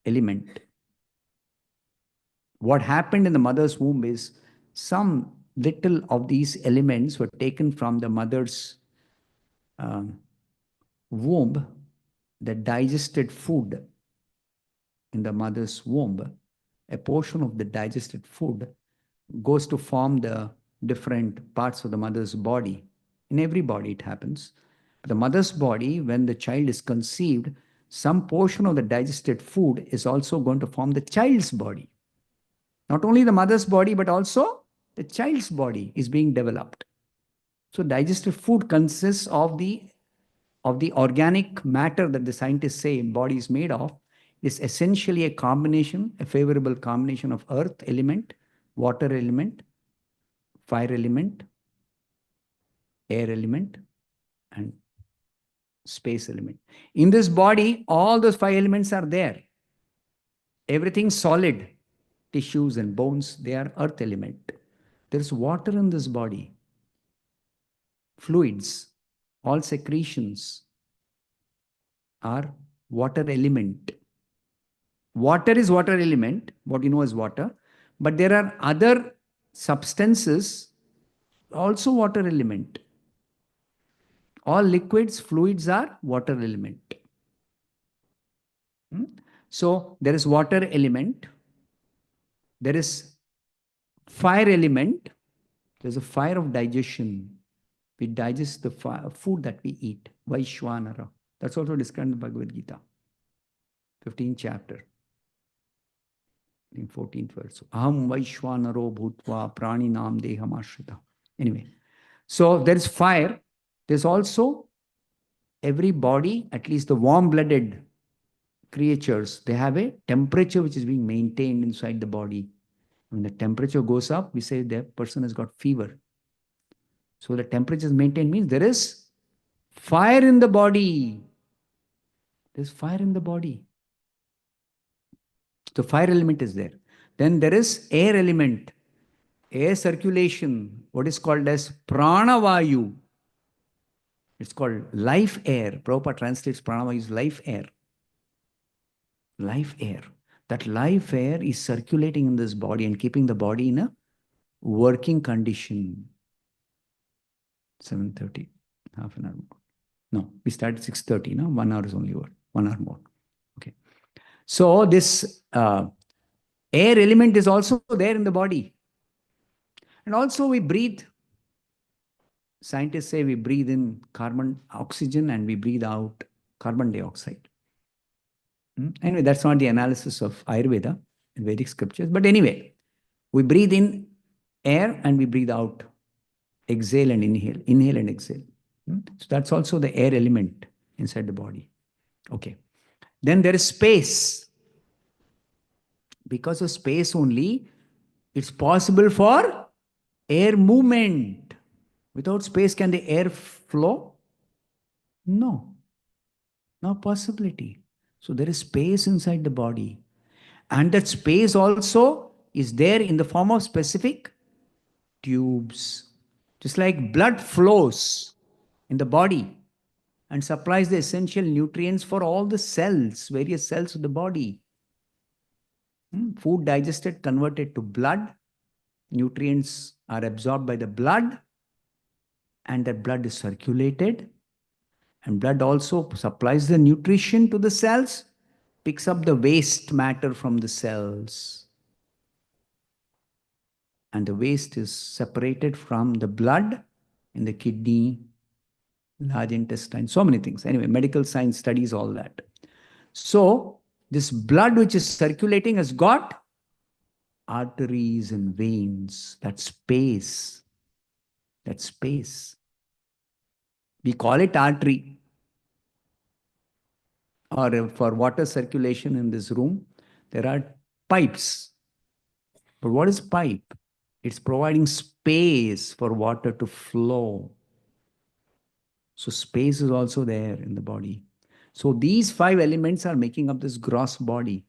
element. What happened in the mother's womb is some little of these elements were taken from the mother's womb, the digested food in the mother's womb. A portion of the digested food goes to form the different parts of the mother's body. In every body, it happens. The mother's body, when the child is conceived, some portion of the digested food is also going to form the child's body. Not only the mother's body, but also the child's body is being developed. So digested food consists of the organic matter that the scientists say body is made of. Is essentially a combination, a favorable combination of earth element, water element, fire element, air element, and space element. In this body, all those five elements are there. Everything solid, tissues and bones, they are earth element. There is water in this body, fluids, all secretions are water element. Water is water element, what you know as water, but there are other substances, also water element. All liquids, fluids are water element. So there is water element, there is fire element, there's a fire of digestion. We digest the food that we eat, Vaishwanara. That's also described in Bhagavad Gita, 15th chapter. In 14th verse. Aham Vaishwanaro Bhutva Praninam Deham Ashrita. Anyway, so there is fire. There's also every body, at least the warm-blooded creatures, they have a temperature which is being maintained inside the body. When the temperature goes up, we say the person has got fever. So the temperature is maintained means there is fire in the body. There's fire in the body. The fire element is there. Then there is air element, air circulation, what is called as pranavayu. It's called life air. Prabhupada translates pranavayu as life air. Life air. That life air is circulating in this body and keeping the body in a working condition. 7:30, half an hour more. No, we started 6:30, no? 1 hour is only over. 1 hour more. Okay. So this air element is also there in the body. And also we breathe. Scientists say we breathe in carbon oxygen and we breathe out carbon dioxide. Anyway, that's not the analysis of Ayurveda and Vedic scriptures. But anyway, we breathe in air and we breathe out. Exhale and inhale. Inhale and exhale. So that's also the air element inside the body. Okay. Then there is space. Because of space only, it's possible for air movement. Without space, can the air flow? No. No possibility. So there is space inside the body. And that space also is there in the form of specific tubes. Just like blood flows in the body and supplies the essential nutrients for all the cells, various cells of the body. Food digested, converted to blood. Nutrients are absorbed by the blood, and that blood is circulated. And blood also supplies the nutrition to the cells, picks up the waste matter from the cells. And the waste is separated from the blood in the kidney, large intestine, so many things. Anyway, medical science studies all that. So this blood which is circulating has got arteries and veins, that space. That space. We call it artery. Or for water circulation in this room, there are pipes. But what is pipe? It's providing space for water to flow. So space is also there in the body. So these 5 elements are making up this gross body.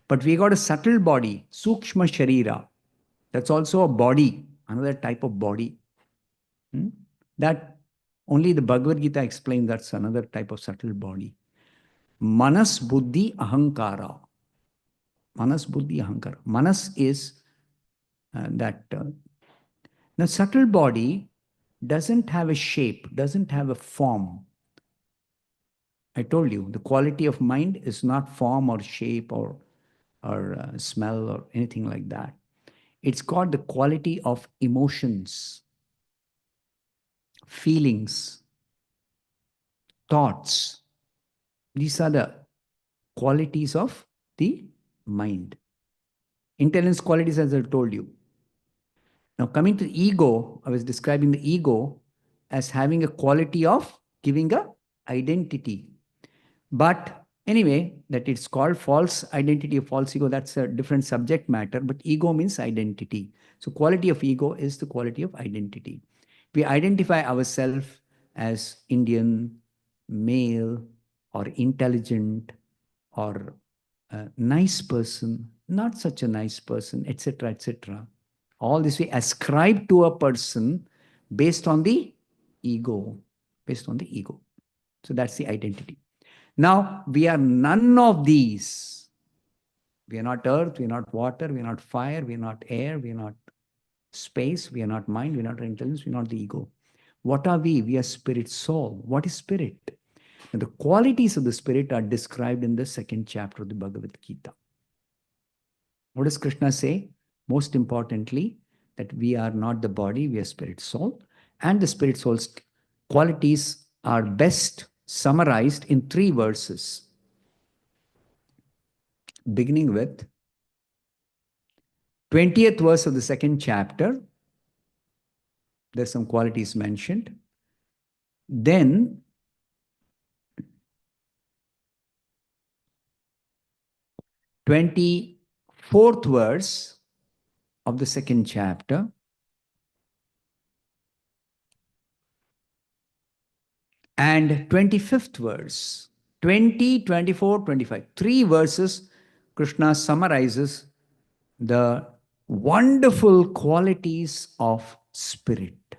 But we got a subtle body, Sukshma Sharira. That's also a body, another type of body. That only the Bhagavad Gita explains that's another type of subtle body. Manas Buddhi Ahankara. Manas Buddhi Ahankara. Manas is that the subtle body doesn't have a shape, doesn't have a form. I told you, the quality of mind is not form or shape or smell or anything like that. It's got the quality of emotions, feelings, thoughts. These are the qualities of the mind. Intelligence qualities, as I told you. Now, coming to the ego, I was describing the ego as having a quality of giving a identity. But anyway, that it's called false identity or false ego, that's a different subject matter, but ego means identity. So quality of ego is the quality of identity. We identify ourselves as Indian, male, or intelligent, or a nice person, not such a nice person, etc., etc. All this we ascribe to a person based on the ego, based on the ego. So that's the identity. Now, we are none of these. We are not earth, we are not water, we are not fire, we are not air, we are not space, we are not mind, we are not intelligence, we are not the ego. What are we? We are spirit soul. What is spirit? And the qualities of the spirit are described in the 2nd chapter of the Bhagavad Gita. What does Krishna say? Most importantly, that we are not the body, we are spirit soul. And the spirit soul's qualities are best summarized in 3 verses. Beginning with 20th verse of the 2nd chapter, there's some qualities mentioned. Then 24th verse of the 2nd chapter, and 25th verse. 20, 24, 25. 3 verses, Krishna summarizes the wonderful qualities of spirit,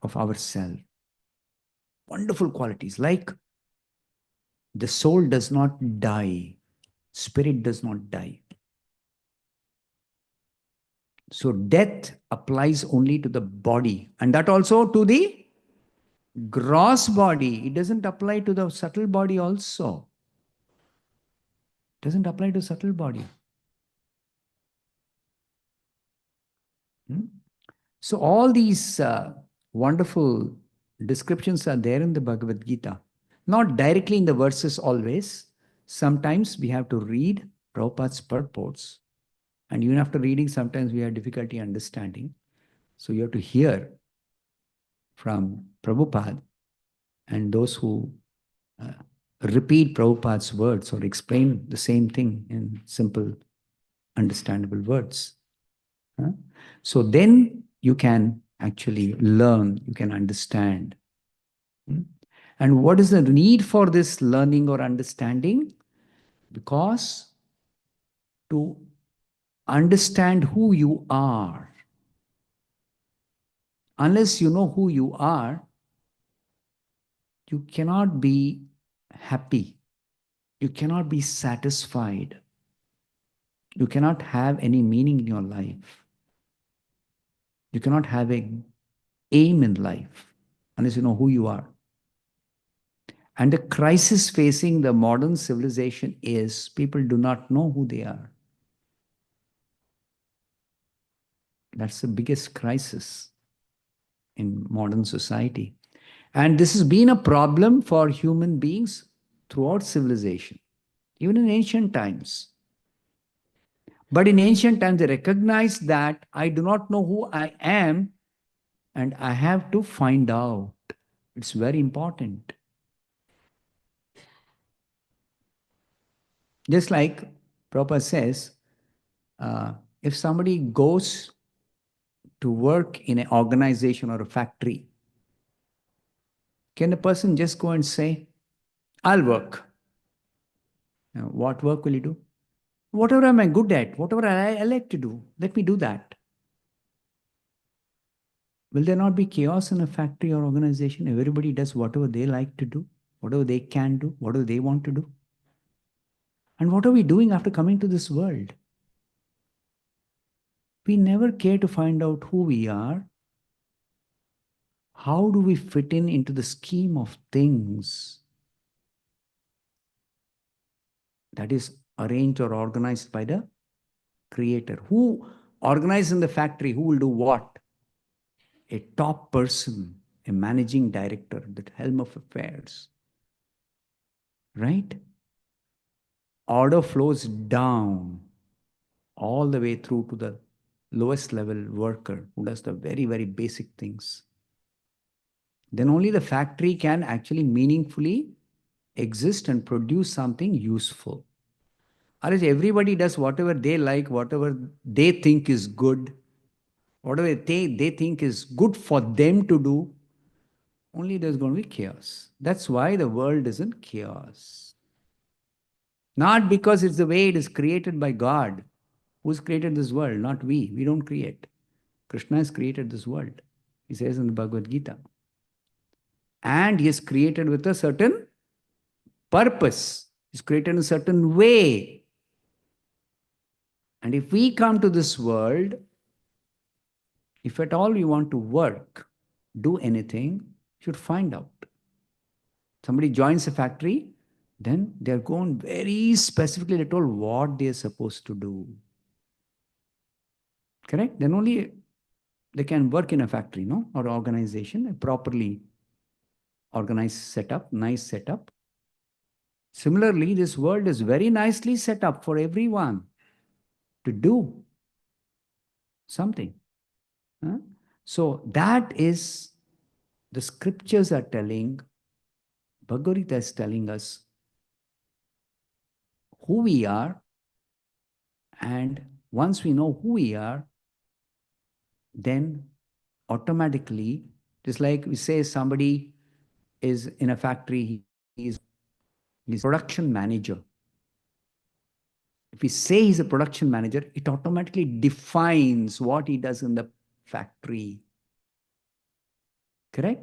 of ourself. Wonderful qualities like the soul does not die, spirit does not die. So death applies only to the body, and that also to the gross body. It doesn't apply to the subtle body also. It doesn't apply to subtle body. So all these wonderful descriptions are there in the Bhagavad Gita. Not directly in the verses always. Sometimes we have to read Prabhupada's purports. And even after reading, sometimes we have difficulty understanding. So you have to hear from Prabhupada and those who repeat Prabhupada's words or explain the same thing in simple, understandable words. So then you can actually learn, you can understand. And what is the need for this learning or understanding? Because to understand who you are, unless you know who you are, you cannot be happy. You cannot be satisfied. You cannot have any meaning in your life. You cannot have an aim in life unless you know who you are. And the crisis facing the modern civilization is people do not know who they are. That's the biggest crisis in modern society. And this has been a problem for human beings throughout civilization, even in ancient times. But in ancient times, they recognized that I do not know who I am and I have to find out. It's very important. Just like Prabhupada says, If somebody goes to work in an organization or a factory, can a person just go and say, I'll work? Now, what work will you do? Whatever am I good at, whatever I like to do, let me do that. Will there not be chaos in a factory or organization? Everybody does whatever they like to do, whatever they can do, whatever they want to do. And what are we doing after coming to this world? We never care to find out who we are. How do we fit in into the scheme of things that is arranged or organized by the Creator? Who organizes in the factory? Who will do what? A top person, a managing director, the helm of affairs. Right? Order flows down all the way through to the lowest level worker who does the very, very basic things. Then only the factory can actually meaningfully exist and produce something useful. Otherwise, everybody does whatever they like, whatever they think is good, whatever they think is good for them to do, only there's going to be chaos. That's why the world is in chaos. Not because it's the way it is created by God. Who's created this world? Not we. We don't create. Krishna has created this world. He says in the Bhagavad Gita. And he is created with a certain purpose. He's created in a certain way. And if we come to this world, if at all we want to work, do anything, you should find out. Somebody joins a factory, then they're going very specifically, they're told what they're supposed to do. Correct? Then only they can work in a factory, no? Or organization, a properly organized setup, nice setup. Similarly, this world is very nicely set up for everyone to do something. Huh? So that is, the scriptures are telling, Bhagavad Gita is telling us who we are, and once we know who we are, then automatically, just like we say somebody is in a factory, he's a production manager. If we say he's a production manager, it automatically defines what he does in the factory. Correct?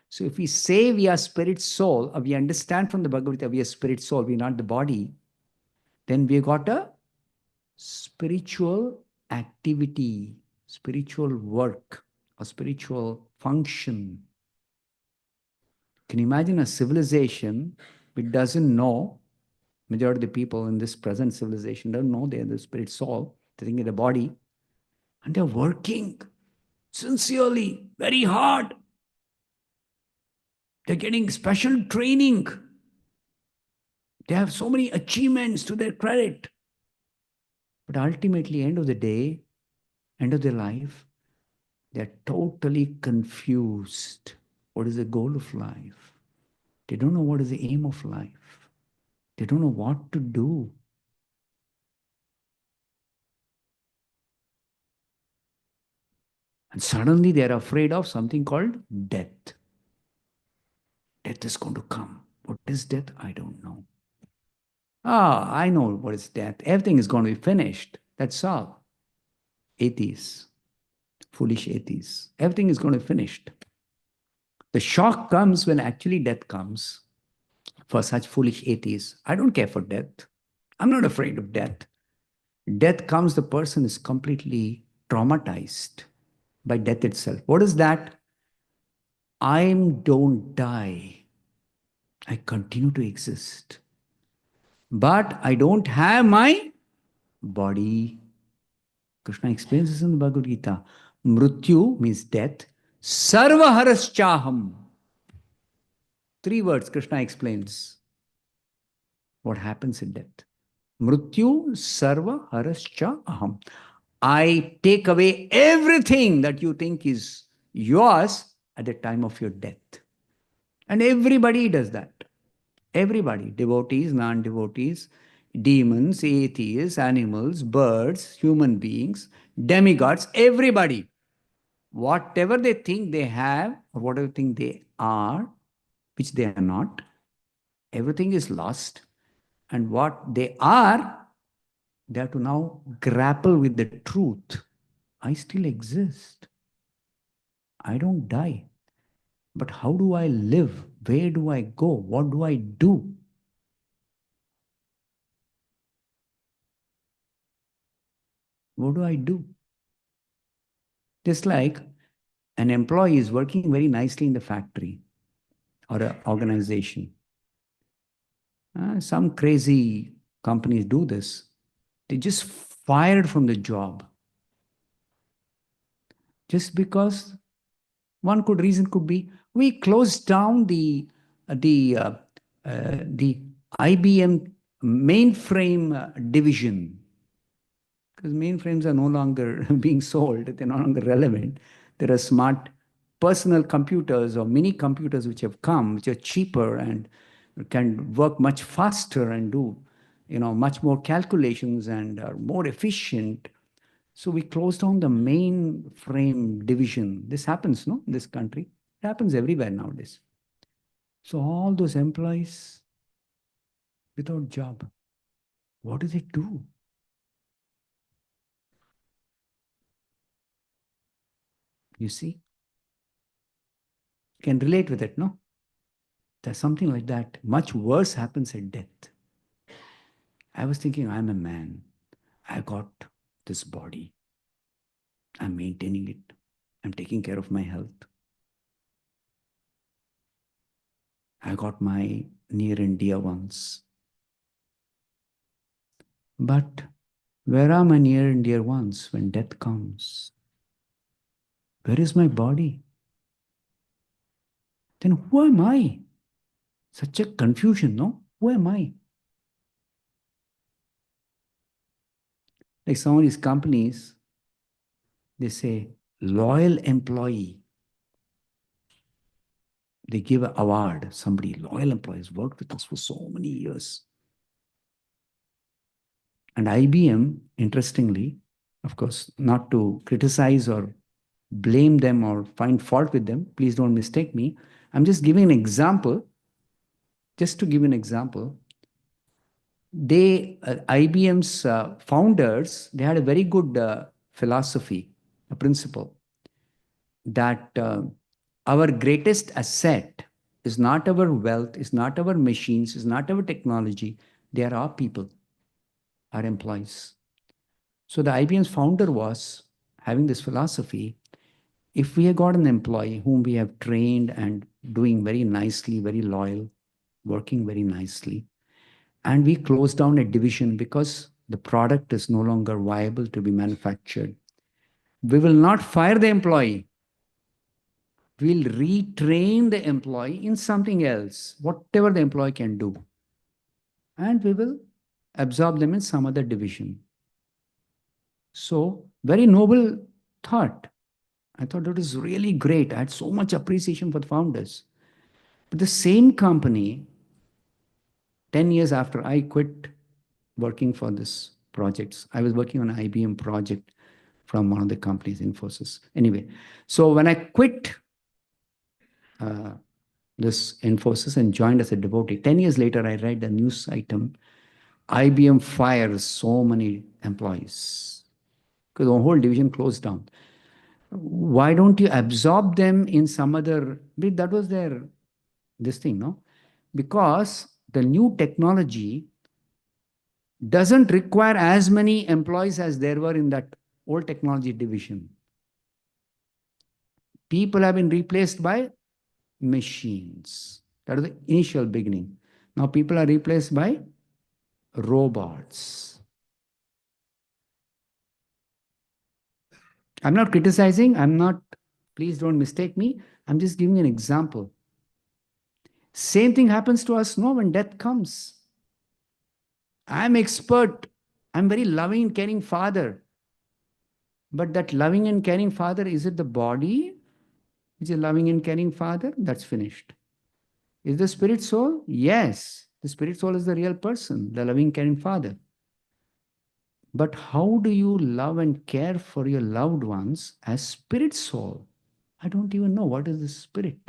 So if we say we are spirit soul, or we understand from the Bhagavad Gita we are spirit soul, we are not the body, then we got a spiritual activity, spiritual work, or spiritual function. Can you imagine a civilization which doesn't know, majority of the people in this present civilization don't know they're the spirit soul, they think they're the body, and they're working sincerely, very hard. They're getting special training. They have so many achievements to their credit. But ultimately, end of the day, end of their life, they're totally confused. What is the goal of life? They don't know what is the aim of life. They don't know what to do. And suddenly they're afraid of something called death. Death is going to come. What is death? I don't know. I know what is death. Everything is going to be finished. That's all. Atheists, foolish atheists. Everything is going to be finished. The shock comes when actually death comes for such foolish atheists. I don't care for death. I'm not afraid of death. Death comes, the person is completely traumatized by death itself. What is that? I don't die. I continue to exist. But I don't have my body. Krishna explains this in the Bhagavad Gita. Mrityu means death. Sarvaharaschaham. 3 words Krishna explains what happens in death. Mrityu sarva harascha aham. I take away everything that you think is yours at the time of your death. And everybody does that. Everybody, devotees, non-devotees, demons, atheists, animals, birds, human beings, demigods, everybody. Whatever they think they have, or whatever they think they are, which they are not, everything is lost. And what they are, they have to now grapple with the truth. I still exist. I don't die. But how do I live? Where do I go? What do I do? What do I do? Just like an employee is working very nicely in the factory or an organization. Some crazy companies do this. They just fired from the job just because one reason could be we closed down the IBM mainframe division, because mainframes are no longer being sold, they're no longer relevant. There are smart personal computers or mini computers which have come, which are cheaper and can work much faster and do, much more calculations and are more efficient. So we closed down the mainframe division. This happens, no, in this country. It happens everywhere nowadays. So all those employees without job, what do they do? You see? You can relate with it, no? There's something like that. Much worse happens at death. I was thinking, I'm a man. I got this body. I'm maintaining it. I'm taking care of my health. I got my near and dear ones. But where are my near and dear ones when death comes? Where is my body? Then who am I? Such a confusion, no? Who am I? Like some of these companies, they say, loyal employee. They give an award. Somebody, loyal employees, worked with us for so many years. And IBM, interestingly, of course, not to criticize or blame them or find fault with them, please don't mistake me. I'm just giving an example. Just to give an example, IBM's founders, they had a very good philosophy, a principle that our greatest asset is not our wealth, is not our machines, is not our technology. They are our people, our employees. So the IBM's founder was having this philosophy. If we have got an employee whom we have trained and doing very nicely, very loyal, working very nicely, and we close down a division because the product is no longer viable to be manufactured, we will not fire the employee. We'll retrain the employee in something else, whatever the employee can do. And we will absorb them in some other division. So, very noble thought. I thought that was really great. I had so much appreciation for the founders. But the same company, 10 years after I quit working for this projects, I was working on an IBM project from one of the companies, Infosys. Anyway, so when I quit this Infosys and joined as a devotee, 10 years later, I read a news item. IBM fires so many employees because the whole division closed down. Why don't you absorb them in some other? That was this thing, no? Because the new technology doesn't require as many employees as there were in that old technology division. People have been replaced by machines. That is the initial beginning. Now people are replaced by robots. I'm not criticizing. Please don't mistake me. I'm just giving an example. Same thing happens to us, no, when death comes. I'm expert. I'm very loving and caring father. But that loving and caring father, is it the body which is loving and caring father? That's finished. Is the spirit soul? Yes. The spirit soul is the real person, the loving, caring father. But how do you love and care for your loved ones as spirit soul? I don't even know what is the spirit.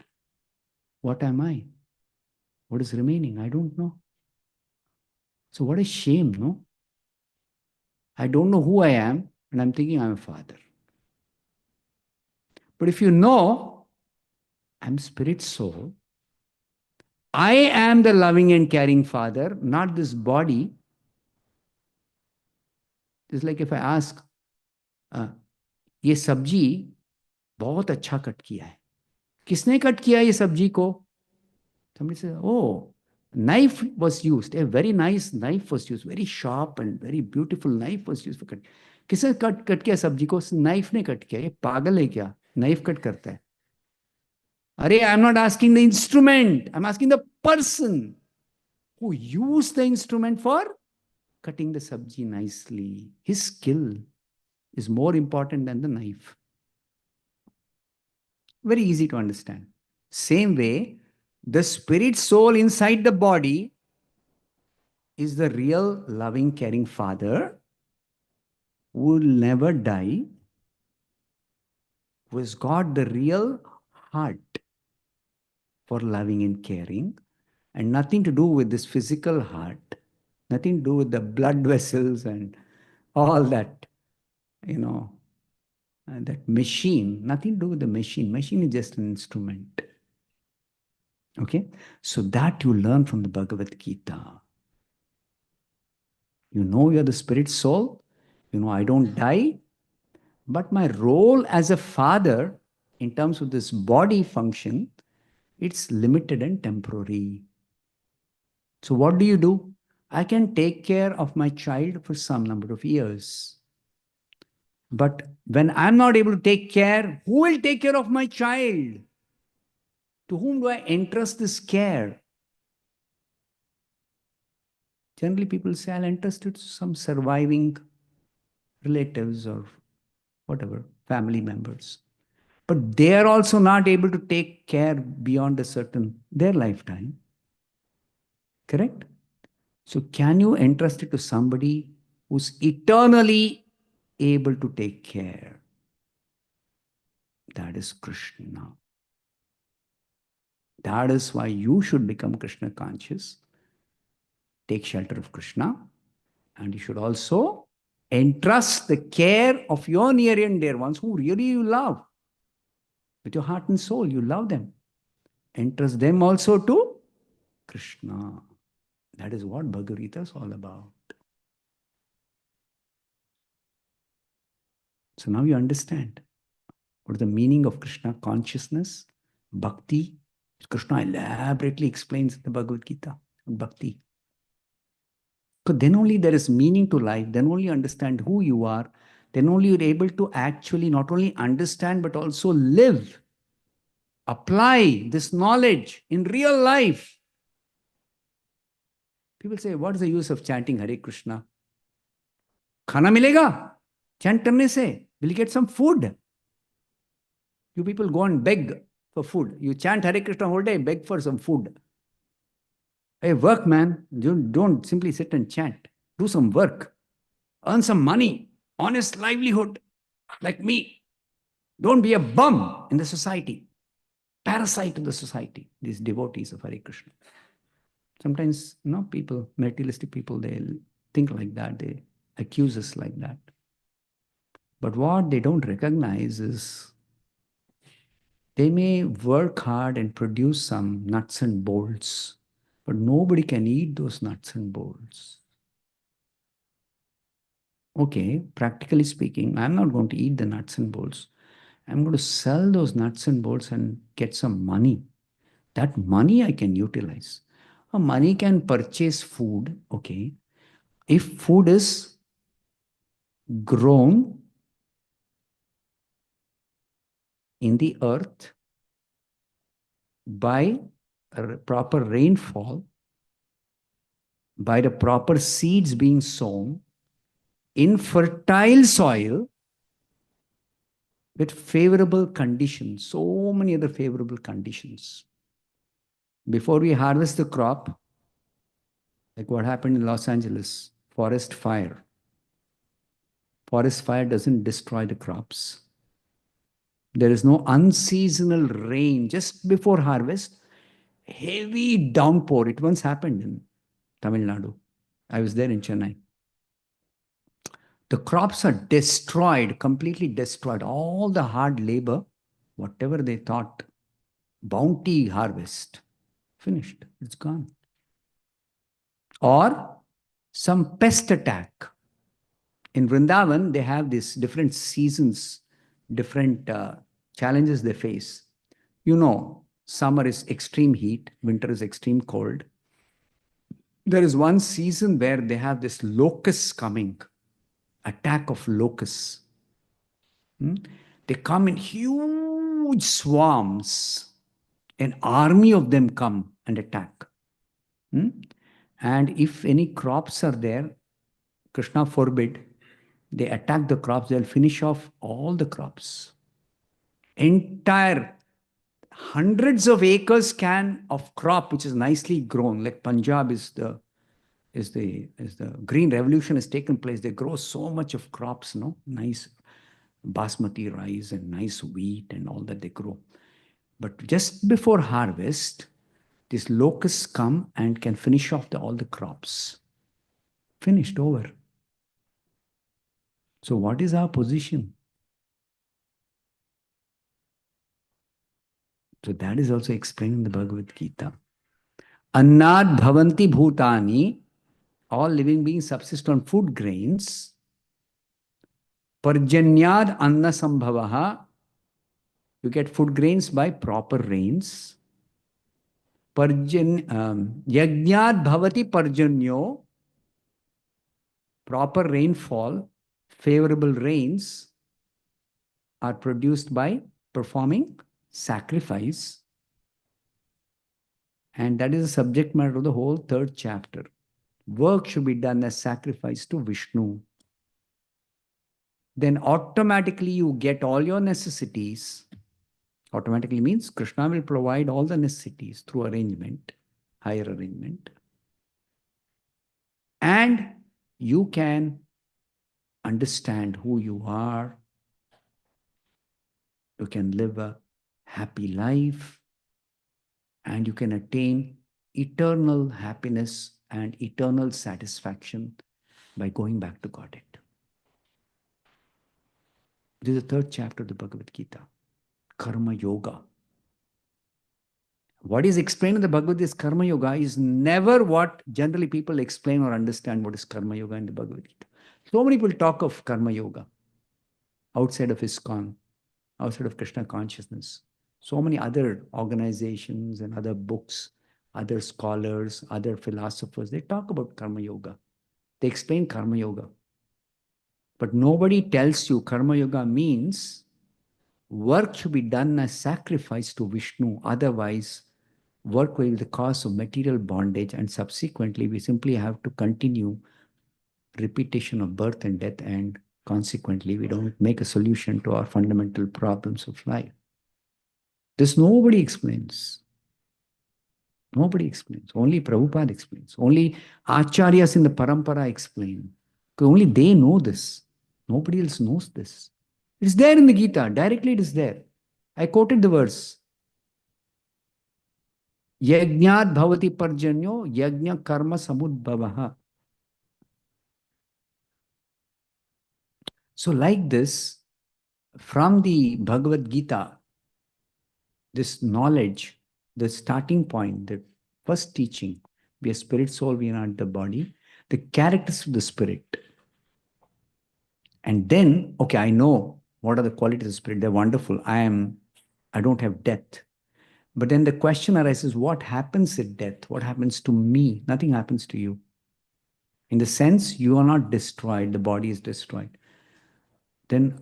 What am I? What is remaining? I don't know. So what a shame, no? I don't know who I am, and I'm thinking I'm a father. But if you know, I'm spirit soul, I am the loving and caring father, not this body. Just like if I ask, ये सब्जी बहुत अच्छा cut किया है, किसने cut किया ये सब्जी को? Somebody says, oh, knife was used, a very nice knife was used, very sharp and very beautiful knife was used for cut. किसने कट किया सब्जी को? नाइफ ने कट किया. ये पागल है क्या? नाइफ कट करता है. अरे, I am not asking the instrument, I am asking the person who used the instrument for cutting the sabji nicely. His skill is more important than the knife. Very easy to understand. Same way, the spirit soul inside the body is the real loving, caring father who will never die, who has got the real heart for loving and caring, and nothing to do with this physical heart, nothing to do with the blood vessels and all that, and that machine, nothing to do with the machine. Machine is just an instrument. Okay? So that you learn from the Bhagavad Gita. You know you're the spirit soul. You know I don't die. But my role as a father, in terms of this body function, it's limited and temporary. So what do? I can take care of my child for some number of years. But when I'm not able to take care, who will take care of my child? To whom do I entrust this care? Generally, people say, I'll entrust it to some surviving relatives or whatever, family members. But they are also not able to take care beyond a certain, their lifetime. Correct? So can you entrust it to somebody who's eternally able to take care? That is Krishna. That is why you should become Krishna conscious. Take shelter of Krishna. And you should also entrust the care of your near and dear ones who really you love. With your heart and soul, you love them. Entrust them also to Krishna. That is what Bhagavad Gita is all about. So now you understand what is the meaning of Krishna consciousness, bhakti. Krishna elaborately explains in the Bhagavad Gita, bhakti. So then only there is meaning to life, then only you understand who you are, then only you're able to actually not only understand but also live, apply this knowledge in real life. People say, what is the use of chanting Hare Krishna? Khana milega? Chant karne se. Will you get some food? You people go and beg for food. You chant Hare Krishna whole day, beg for some food. Hey, work, man. Don't simply sit and chant. Do some work. Earn some money. Honest livelihood. Like me. Don't be a bum in the society. Parasite in the society. These devotees of Hare Krishna. Sometimes, people, materialistic people, they think like that. They accuse us like that. But what they don't recognize is they may work hard and produce some nuts and bolts, but nobody can eat those nuts and bolts. Okay, practically speaking, I'm not going to eat the nuts and bolts. I'm going to sell those nuts and bolts and get some money. That money I can utilize. Money can purchase food, okay. If food is grown in the earth by proper rainfall, by the proper seeds being sown, in fertile soil, with favorable conditions, so many other favorable conditions. Before we harvest the crop, Like what happened in Los Angeles, forest fire. Forest fire doesn't destroy the crops. There is no unseasonal rain just before harvest. Heavy downpour. It once happened in Tamil Nadu. I was there in Chennai. The crops are destroyed, completely destroyed. All the hard labor, whatever they thought, bounty harvest, finished. It's gone. Or some pest attack. In Vrindavan, they have these different seasons, different challenges they face. You know, summer is extreme heat, winter is extreme cold. There is one season where they have this locusts coming, attack of locusts. They come in huge swarms. An army of them come and attack. And if any crops are there, Krishna forbid, they attack the crops, they'll finish off all the crops. Entire hundreds of acres of crop which is nicely grown, like Punjab is the green revolution has taken place. They grow so much of crops, no? Nice basmati rice and nice wheat and all that they grow. But just before harvest, these locusts come and can finish off all the crops. Finished, over. So what is our position? So that is also explained in the Bhagavad Gita. Annad bhavanti bhutani, all living beings subsist on food grains. Parjanyad anna sambhavaha, you get food grains by proper rains. Yajnad bhavati parjanyo, proper rainfall, favorable rains are produced by performing sacrifice. And that is the subject matter of the whole third chapter. Work should be done as sacrifice to Vishnu. Then automatically you get all your necessities. Automatically means Krishna will provide all the necessities through arrangement, higher arrangement. And you can understand who you are. You can live a happy life. And you can attain eternal happiness and eternal satisfaction by going back to Godhead. This is the third chapter of the Bhagavad Gita. Karma Yoga. What is explained in the Bhagavad Gita is Karma Yoga is never what generally people explain or understand what is Karma Yoga in the Bhagavad Gita. So many people talk of Karma Yoga outside of ISKCON, outside of Krishna consciousness. So many other organizations and other books, other scholars, other philosophers, they talk about Karma Yoga. They explain Karma Yoga. But nobody tells you Karma Yoga means work should be done as sacrifice to Vishnu. Otherwise, work will be the cause of material bondage, and subsequently we simply have to continue repetition of birth and death, and consequently we don't make a solution to our fundamental problems of life. This nobody explains. Nobody explains. Only Prabhupada explains. Only Acharyas in the Parampara explain. Only they know this. Nobody else knows this. It's there in the Gita. Directly it is there. I quoted the verse. Yajnat bhavati parjanyo yajna karma samudbhavaha. So like this, from the Bhagavad Gita, this knowledge, the starting point, the first teaching, we are spirit, soul, we are not the body, the characteristics of the spirit. And then, okay, I know what are the qualities of the spirit. They're wonderful. I don't have death. But then the question arises, what happens at death? What happens to me? Nothing happens to you. In the sense, you are not destroyed. The body is destroyed. Then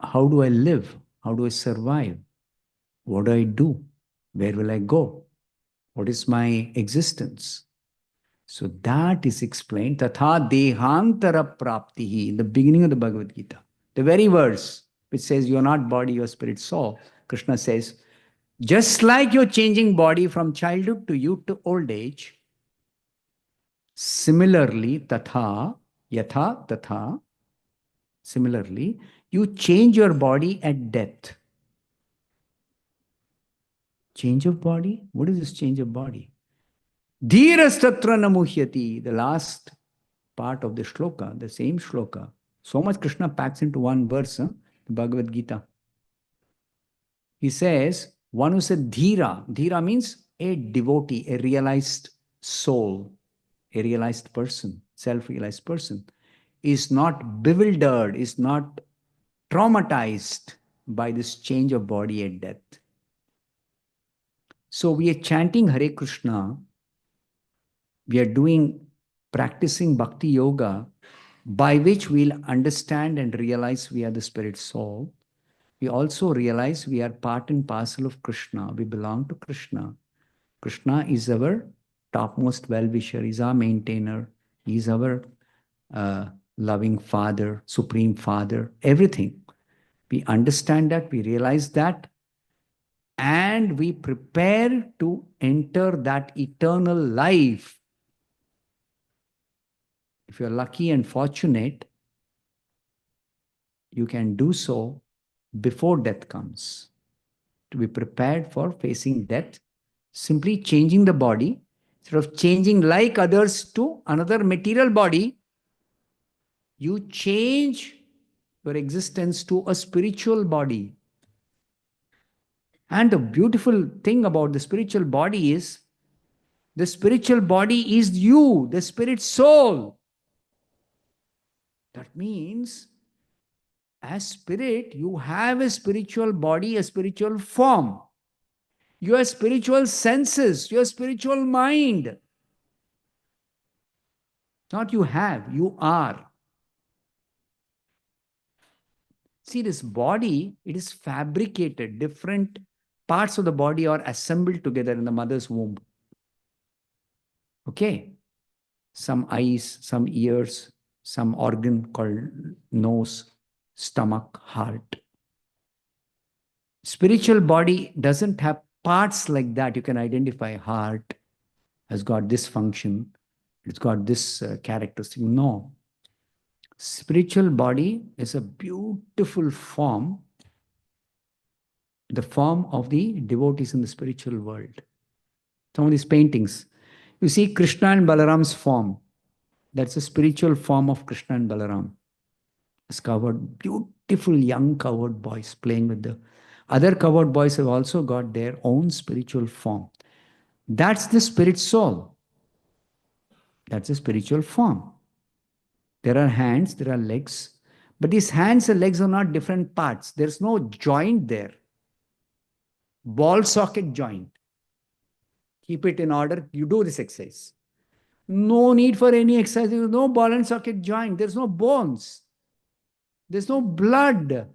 how do I live? How do I survive? What do I do? Where will I go? What is my existence? So that is explained. Tatha dehantara praptihi in the beginning of the Bhagavad Gita. The very verse which says you are not body, you are spirit, soul. Krishna says, just like you're changing body from childhood to youth to old age, Similarly, tatha, yatha, tatha, similarly, you change your body at death. Change of body? What is this change of body? Dhirastatra namuhyati, the last part of the shloka, the same shloka. So much Krishna packs into one verse, the Bhagavad Gita. He says, one who said dhira, dhira means a devotee, a realized soul, a realized person, self-realized person, is not bewildered, is not traumatized by this change of body at death. So we are chanting Hare Krishna, we are practicing bhakti yoga, by which we'll understand and realize we are the spirit soul. We also realize we are part and parcel of Krishna. We belong to Krishna. Krishna is our topmost well-wisher, is our maintainer, he is our loving father, supreme father, everything. We understand that, we realize that, and we prepare to enter that eternal life. If you're lucky and fortunate, you can do so before death comes. To be prepared for facing death, simply changing the body, instead of changing like others to another material body, you change your existence to a spiritual body. And the beautiful thing about the spiritual body is, the spiritual body is you, the spirit soul. That means, as spirit, you have a spiritual body, a spiritual form. Your spiritual senses, your spiritual mind. Not you have, you are. See, this body, it is fabricated. Different parts of the body are assembled together in the mother's womb. Okay? Some eyes, some ears, some organ called nose, stomach, heart. Spiritual body doesn't have parts like that. You can identify heart has got this function, it's got this characteristic. No. Spiritual body is a beautiful form, the form of the devotees in the spiritual world. Some of these paintings, you see Krishna and Balaram's form. That's a spiritual form of Krishna and Balaram. It's covered, beautiful young coward boys playing with the other coward boys have also got their own spiritual form. That's the spirit soul. That's a spiritual form. There are hands, there are legs, but these hands and legs are not different parts. There's no joint there. Ball socket joint. Keep it in order. You do this exercise. No need for any exercise. There's no ball and socket joint. There's no bones. There's no blood.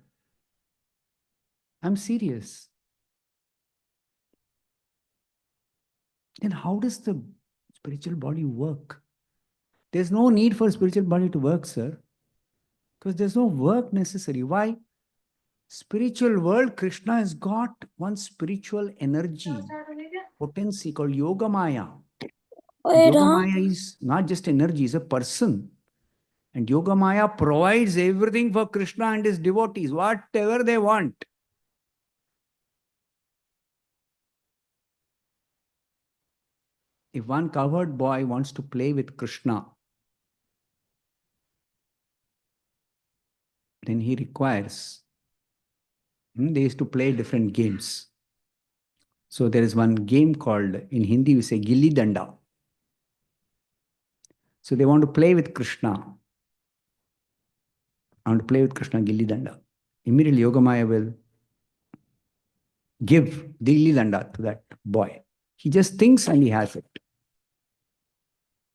I'm serious. Then how does the spiritual body work? There's no need for spiritual body to work, sir. Because there's no work necessary. Why? Spiritual world, Krishna has got one spiritual energy, potency called Yoga Maya. Yoga Maya is not just energy, it's a person. And Yoga Maya provides everything for Krishna and his devotees, whatever they want. If one cowherd boy wants to play with Krishna, then he requires, they used to play different games. So there is one game called, in Hindi we say Gilli Danda. So they want to play with Krishna. I want to play with Krishna Gilli Danda. Immediately Yogamaya will give Gilli Danda to that boy. He just thinks and he has it.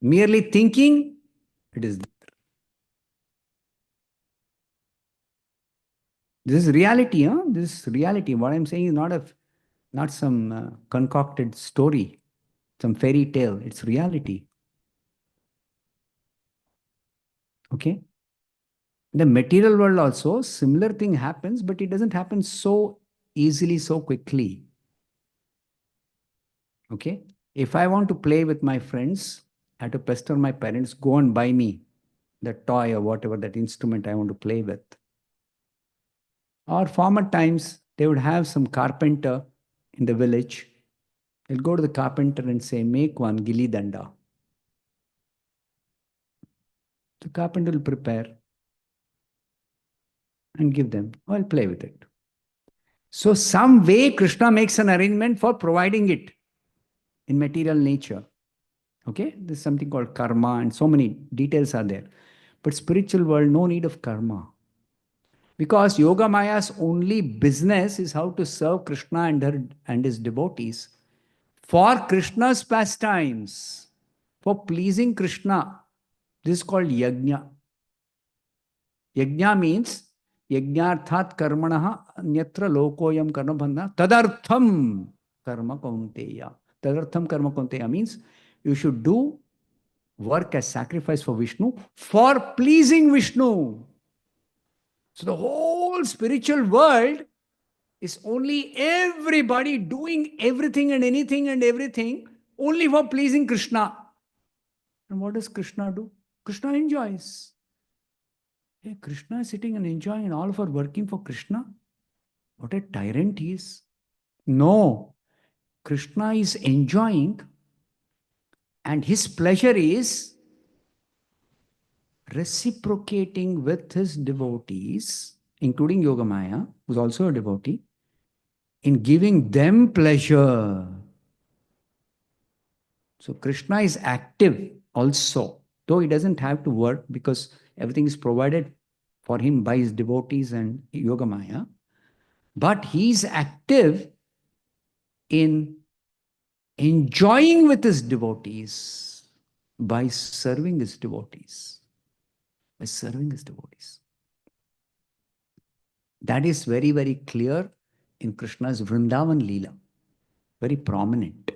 Merely thinking, it is there. This is reality, huh? This is reality. What I'm saying is not some concocted story, some fairy tale. It's reality. Okay? In the material world also, similar thing happens, but it doesn't happen so easily, so quickly. Okay? If I want to play with my friends, I had to pester my parents, go and buy me the toy or whatever, that instrument I want to play with. Or former times, they would have some carpenter in the village. They'll go to the carpenter and say, make one gilli danda. The carpenter will prepare and give them. I'll play with it. So some way Krishna makes an arrangement for providing it in material nature. Okay, there's something called karma and so many details are there. But spiritual world, no need of karma. Because Yoga Maya's only business is how to serve Krishna and his devotees for Krishna's pastimes, for pleasing Krishna. This is called yajna. Yajna means yajnarthat karmanaha anyatra lokoyam karma bandhana tadartham karma kaunteya. Tadartham karma kaunteya means you should do work as sacrifice for Vishnu for pleasing Vishnu. So the whole spiritual world is only everybody doing everything and anything and everything only for pleasing Krishna. And what does Krishna do? Krishna enjoys. Hey, Krishna is sitting and enjoying, and all of us working for Krishna. What a tyrant he is. No, Krishna is enjoying, and his pleasure is reciprocating with his devotees, including Yogamaya, who's also a devotee, in giving them pleasure. So Krishna is active also, though he doesn't have to work because everything is provided for him by his devotees and Yogamaya. But he's active in enjoying with his devotees by serving his devotees. By serving his devotees. That is very, very clear in Krishna's Vrindavan Leela. Very prominent.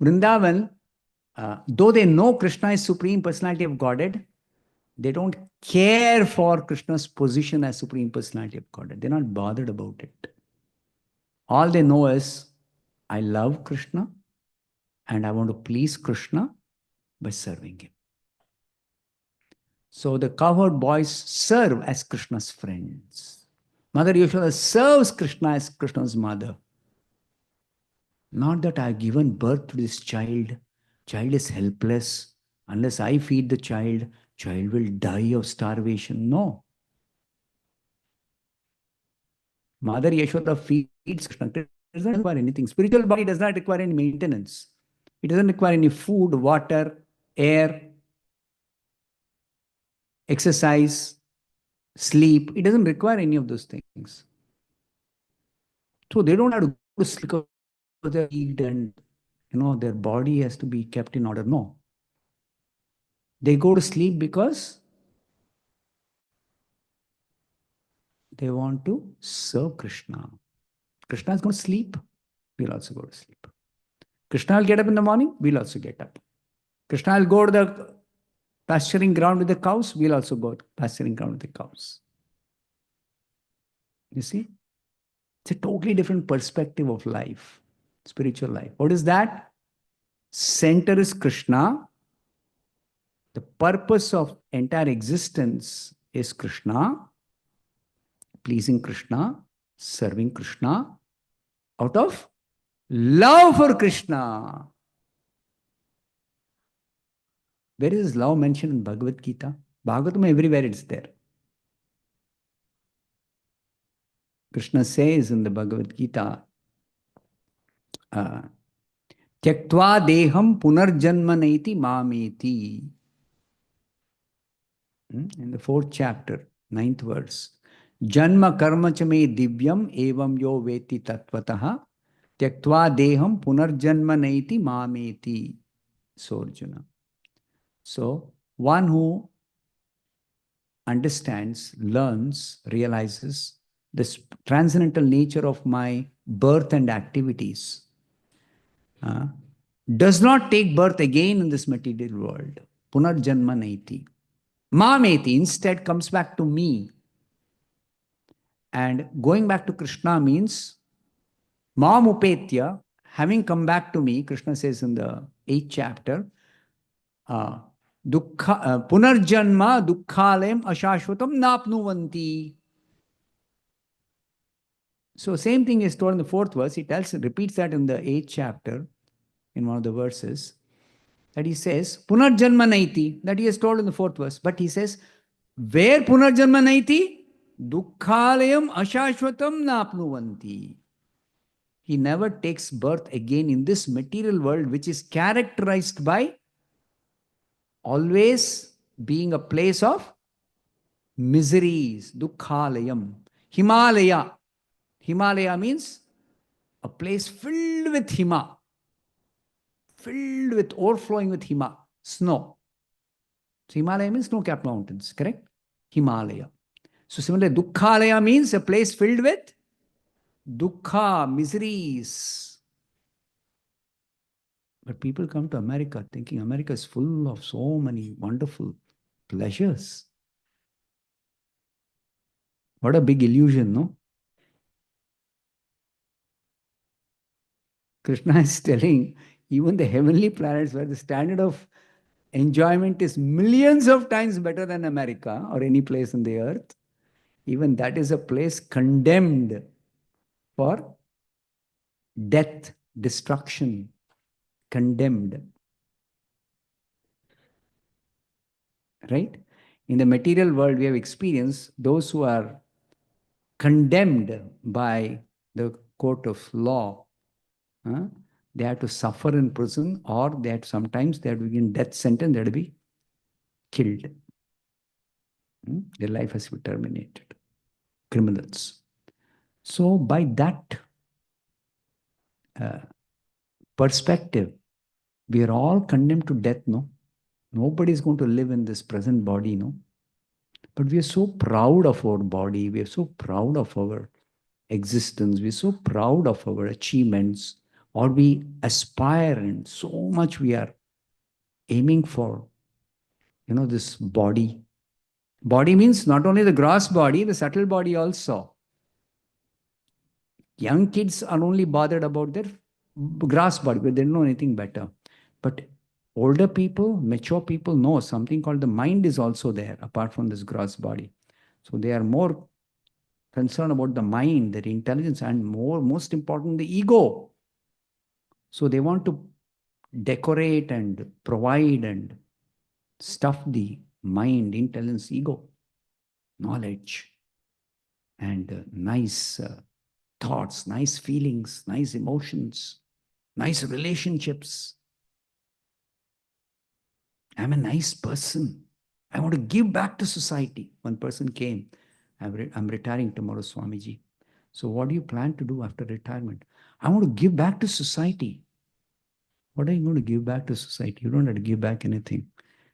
Vrindavan, though they know Krishna is Supreme Personality of Godhead, they don't care for Krishna's position as Supreme Personality of Godhead. They're not bothered about it. All they know is, I love Krishna and I want to please Krishna by serving him. So the cowherd boys serve as Krishna's friends. Mother Yashoda serves Krishna as Krishna's mother. Not that I have given birth to this child. Child is helpless. Unless I feed the child, child will die of starvation. No. Mother Yashoda feeds Krishna. It doesn't require anything. Spiritual body does not require any maintenance. It doesn't require any food, water, air, exercise, sleep. It doesn't require any of those things. So they don't have to go to sleep because they're weak and their body has to be kept in order. No. They go to sleep because they want to serve Krishna. Krishna is going to sleep. We'll also go to sleep. Krishna will get up in the morning. We'll also get up. Krishna will go to the pasturing ground with the cows. We'll also go to pasturing ground with the cows. You see? It's a totally different perspective of life, spiritual life. What is that? Center is Krishna. The purpose of entire existence is Krishna, pleasing Krishna, serving Krishna, out of love for Krishna. Where is love mentioned in Bhagavad Gita? Bhagavatam, everywhere it's there. Krishna says in the Bhagavad Gita, Tyaktva deham punarjanmanaiti mameti. In the 4th chapter, 9th verse. Janma karma chame divyam evam yo veti tatvataha tyaktva deham punarjanmanaiti mameti. So Arjuna. So one who understands, learns, realizes this transcendental nature of my birth and activities does not take birth again in this material world. Punarjanma naiti. Mameti instead comes back to me. And going back to Krishna means Mam upetya, having come back to me, Krishna says in the 8th chapter, Punarjanma dukkhalayam ashashvatam napnuvanti. So same thing is told in the fourth verse. He repeats that in the 8th chapter, in one of the verses, that he says, Punarjanma naiti, that he has told in the fourth verse. But he says, where Punarjanma naiti? Dukkhalayam ashashvatam napnuvanti. He never takes birth again in this material world, which is characterized by always being a place of miseries, dukkhalayam. Himalaya. Himalaya means a place filled with hima, filled with, overflowing with hima, snow. So Himalaya means snow-capped mountains, correct? Himalaya. So similarly, dukkhalaya means a place filled with dukkha, miseries. But people come to America thinking America is full of so many wonderful pleasures. What a big illusion, no? Krishna is telling even the heavenly planets where the standard of enjoyment is millions of times better than America or any place on the earth, even that is a place condemned for death, destruction, condemned. Right? In the material world, we have experienced those who are condemned by the court of law. They have to suffer in prison, or sometimes they have to be in death sentence, they have to be killed. Their life has to be terminated. Criminals. So by that perspective, we are all condemned to death, no? Nobody is going to live in this present body, no? But we are so proud of our body. We are so proud of our existence. We are so proud of our achievements, or we aspire, and so much we are aiming for, this body. Body means not only the gross body, the subtle body also. Young kids are only bothered about their gross body, but they don't know anything better. But older people, mature people know something called the mind is also there, apart from this gross body. So they are more concerned about the mind, their intelligence, and most important, the ego. So they want to decorate and provide and stuff the mind, intelligence, ego, knowledge, and nice thoughts, nice feelings, nice emotions, nice relationships. I'm a nice person. I want to give back to society. One person came, I'm retiring tomorrow, Swamiji. So what do you plan to do after retirement? I want to give back to society. What are you going to give back to society? You don't have to give back anything.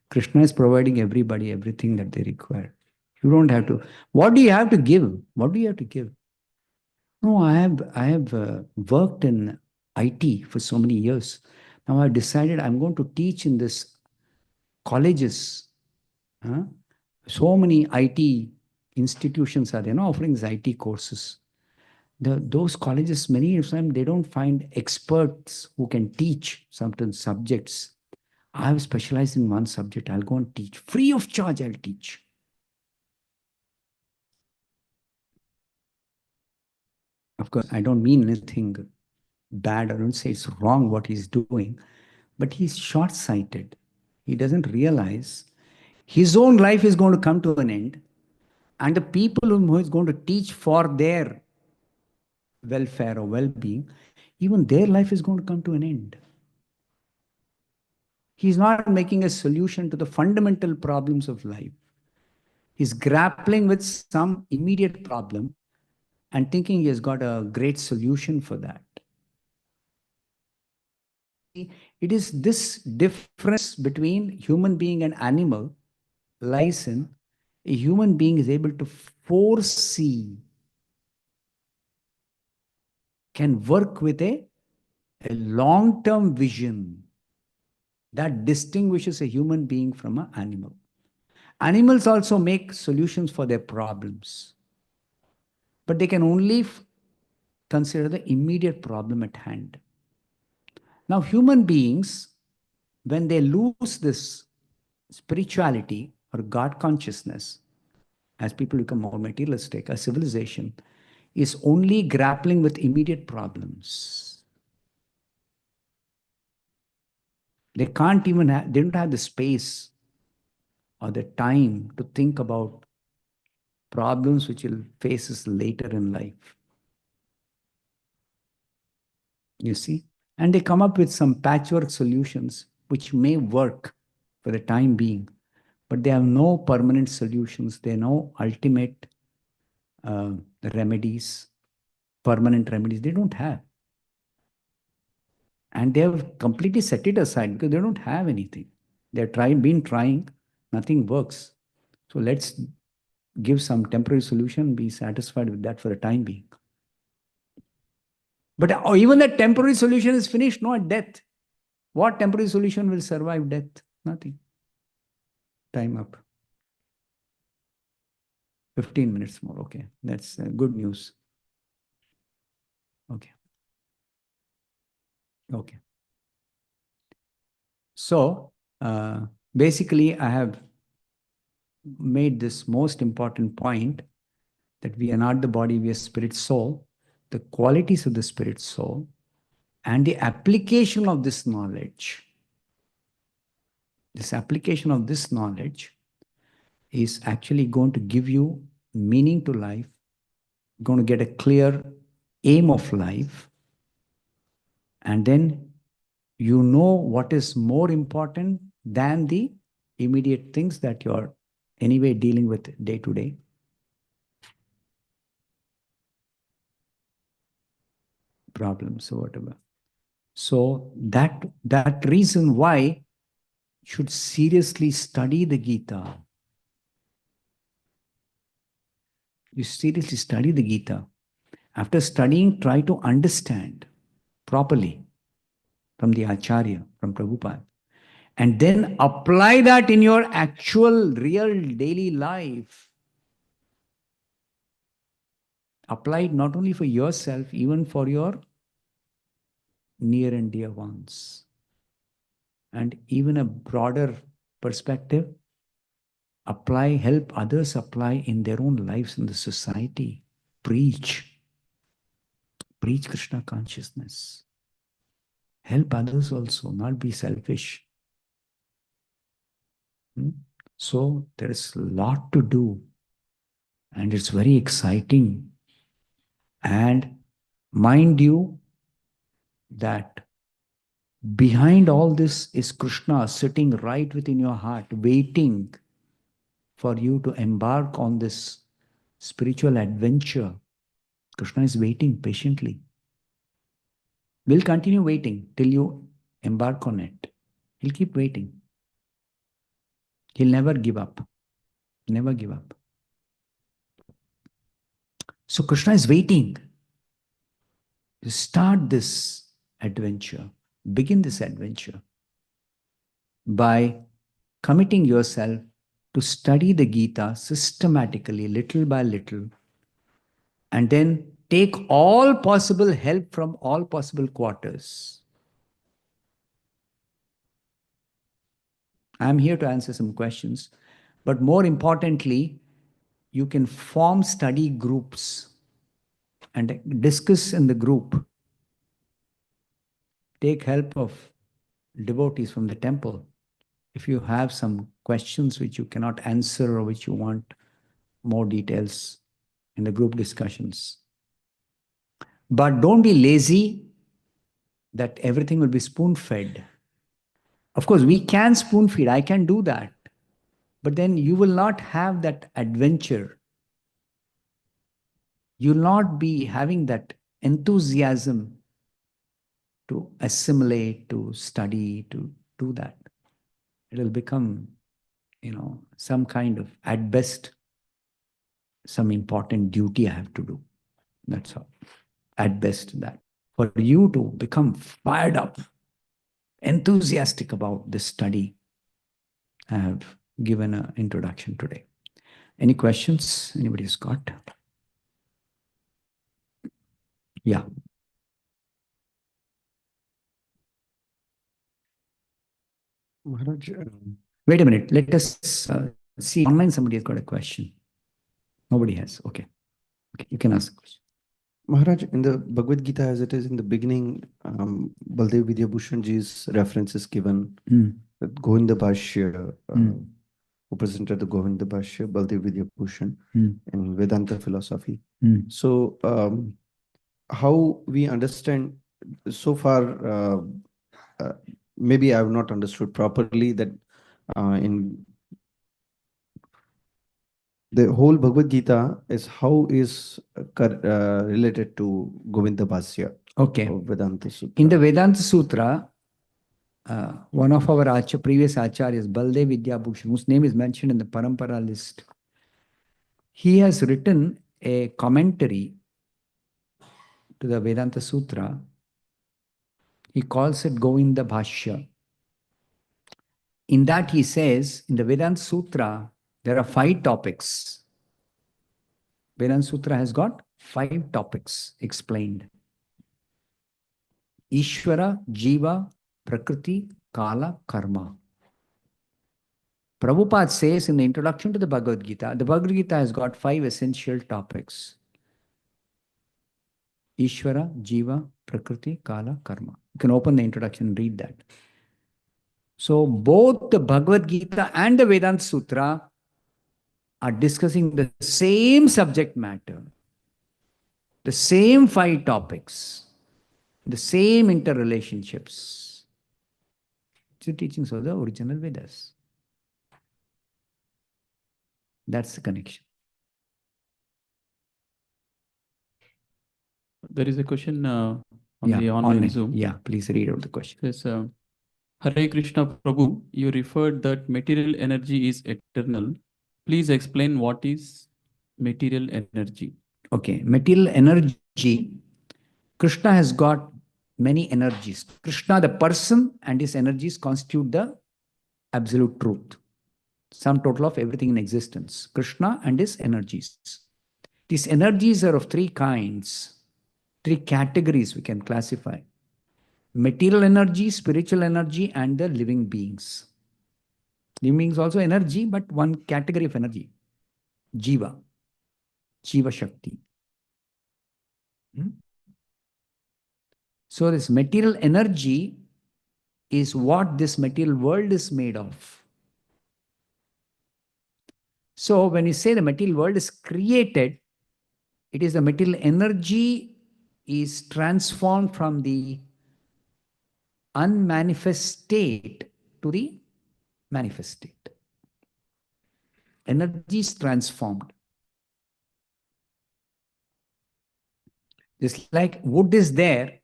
Krishna is providing everybody everything that they require. You don't have to. What do you have to give? What do you have to give? No, I have worked in IT for so many years. Now I've decided I'm going to teach in this colleges. So many IT institutions are there, offering these IT courses. Those colleges, many of them, they don't find experts who can teach certain subjects. I've specialized in one subject. I'll go and teach. Free of charge, I'll teach. Of course, I don't mean anything bad. I don't say it's wrong what he's doing, but he's short-sighted. He doesn't realize his own life is going to come to an end, and the people whom he is going to teach for their welfare or well-being, even their life is going to come to an end. He's not making a solution to the fundamental problems of life. He's grappling with some immediate problem and thinking he has got a great solution for that. It is this difference between human being and animal lies in a human being is able to foresee, can work with a long-term vision that distinguishes a human being from an animal. Animals also make solutions for their problems, but they can only consider the immediate problem at hand. Now, human beings, when they lose this spirituality or God consciousness, as people become more materialistic, a civilization is only grappling with immediate problems. They can't even have, they don't have the space or the time to think about problems which will face us later in life. You see? And they come up with some patchwork solutions which may work for the time being, but they have no permanent solutions. They have no ultimate remedies, permanent remedies. They don't have. And they have completely set it aside because they don't have anything. They've been trying, nothing works. So let's give some temporary solution, be satisfied with that for the time being. But even that temporary solution is finished, no, at death. What temporary solution will survive death? Nothing. Time up. 15 minutes more. Okay, that's good news. Okay. Okay. So basically, I have made this most important point that we are not the body, we are spirit soul, the qualities of the spirit soul, and the application of this knowledge. This application of this knowledge is actually going to give you meaning to life, going to get a clear aim of life, and then you know what is more important than the immediate things that you're anyway dealing with day to day. Problems or whatever. So that reason why you should seriously study the Gita. You seriously study the Gita. After studying, try to understand properly from the Acharya, from Prabhupada. And then apply that in your actual, real daily life. Apply it not only for yourself, even for your near and dear ones. And even a broader perspective, help others apply in their own lives in the society. Preach Krishna consciousness. Help others also, not be selfish. So there is a lot to do, and it's very exciting. And mind you, that behind all this is Krishna sitting right within your heart, waiting for you to embark on this spiritual adventure. Krishna is waiting patiently. We'll continue waiting till you embark on it. He'll keep waiting. He'll never give up. Never give up. So Krishna is waiting to start this adventure, begin this adventure by committing yourself to study the Gita systematically, little by little, and then take all possible help from all possible quarters. I'm here to answer some questions, but more importantly, you can form study groups and discuss in the group. Take help of devotees from the temple. If you have some questions which you cannot answer or which you want more details in the group discussions. But don't be lazy that everything will be spoon-fed. Of course, we can spoon-feed. I can do that. But then you will not have that adventure. You'll not be having that enthusiasm to assimilate, to study, to do that. It'll become, some kind of, at best, some important duty I have to do. That's all. At best, that. For you to become fired up, enthusiastic about this study, I have given an introduction today. Any questions anybody's got? Yeah. Maharaj, Wait a minute. Let us see. Online, somebody has got a question. Nobody has. Okay. Okay. You can ask the question. Maharaj, in the Bhagavad Gita, as it is in the beginning, Baldev Vidyabhushanji's reference is given that Govinda Bhashya, who presented the Govinda Bhashya, Baldev Vidyabhushan, in Vedanta philosophy. So, how we understand so far, maybe I have not understood properly that in the whole Bhagavad Gita is how is related to Govinda Bhashya Okay. of Vedanta Sutra. In the Vedanta Sutra, one of our previous acharyas, Baldev Vidyabhushan, whose name is mentioned in the Parampara list, he has written a commentary to the Vedanta Sutra. He calls it Govinda Bhashya. In that he says, in the Vedanta Sutra, there are 5 topics. Vedanta Sutra has got 5 topics explained. Ishvara, Jiva, Prakriti, Kala, Karma. Prabhupada says in the introduction to the Bhagavad Gita has got 5 essential topics. Ishvara, Jiva, Prakriti, Kala, Karma. You can open the introduction and read that. So both the Bhagavad Gita and the Vedanta Sutra are discussing the same subject matter, the same 5 topics, the same interrelationships. It's the teachings of the original Vedas. That's the connection. There is a question on the online Zoom. Yeah, please read out the question. It says, Hare Krishna Prabhu, you referred that material energy is eternal. Please explain what is material energy. Okay, material energy. Krishna has got many energies. Krishna, the person, and his energies constitute the absolute truth. Sum total of everything in existence. Krishna and his energies. These energies are of 3 kinds, 3 categories we can classify. Material energy, spiritual energy, and the living beings. Living beings also energy, but one category of energy. Jiva. Jiva Shakti. So this material energy is what this material world is made of. So when you say the material world is created, it is the material energy is transformed from the unmanifest state to the manifest state. Energy is transformed. Just like wood is there,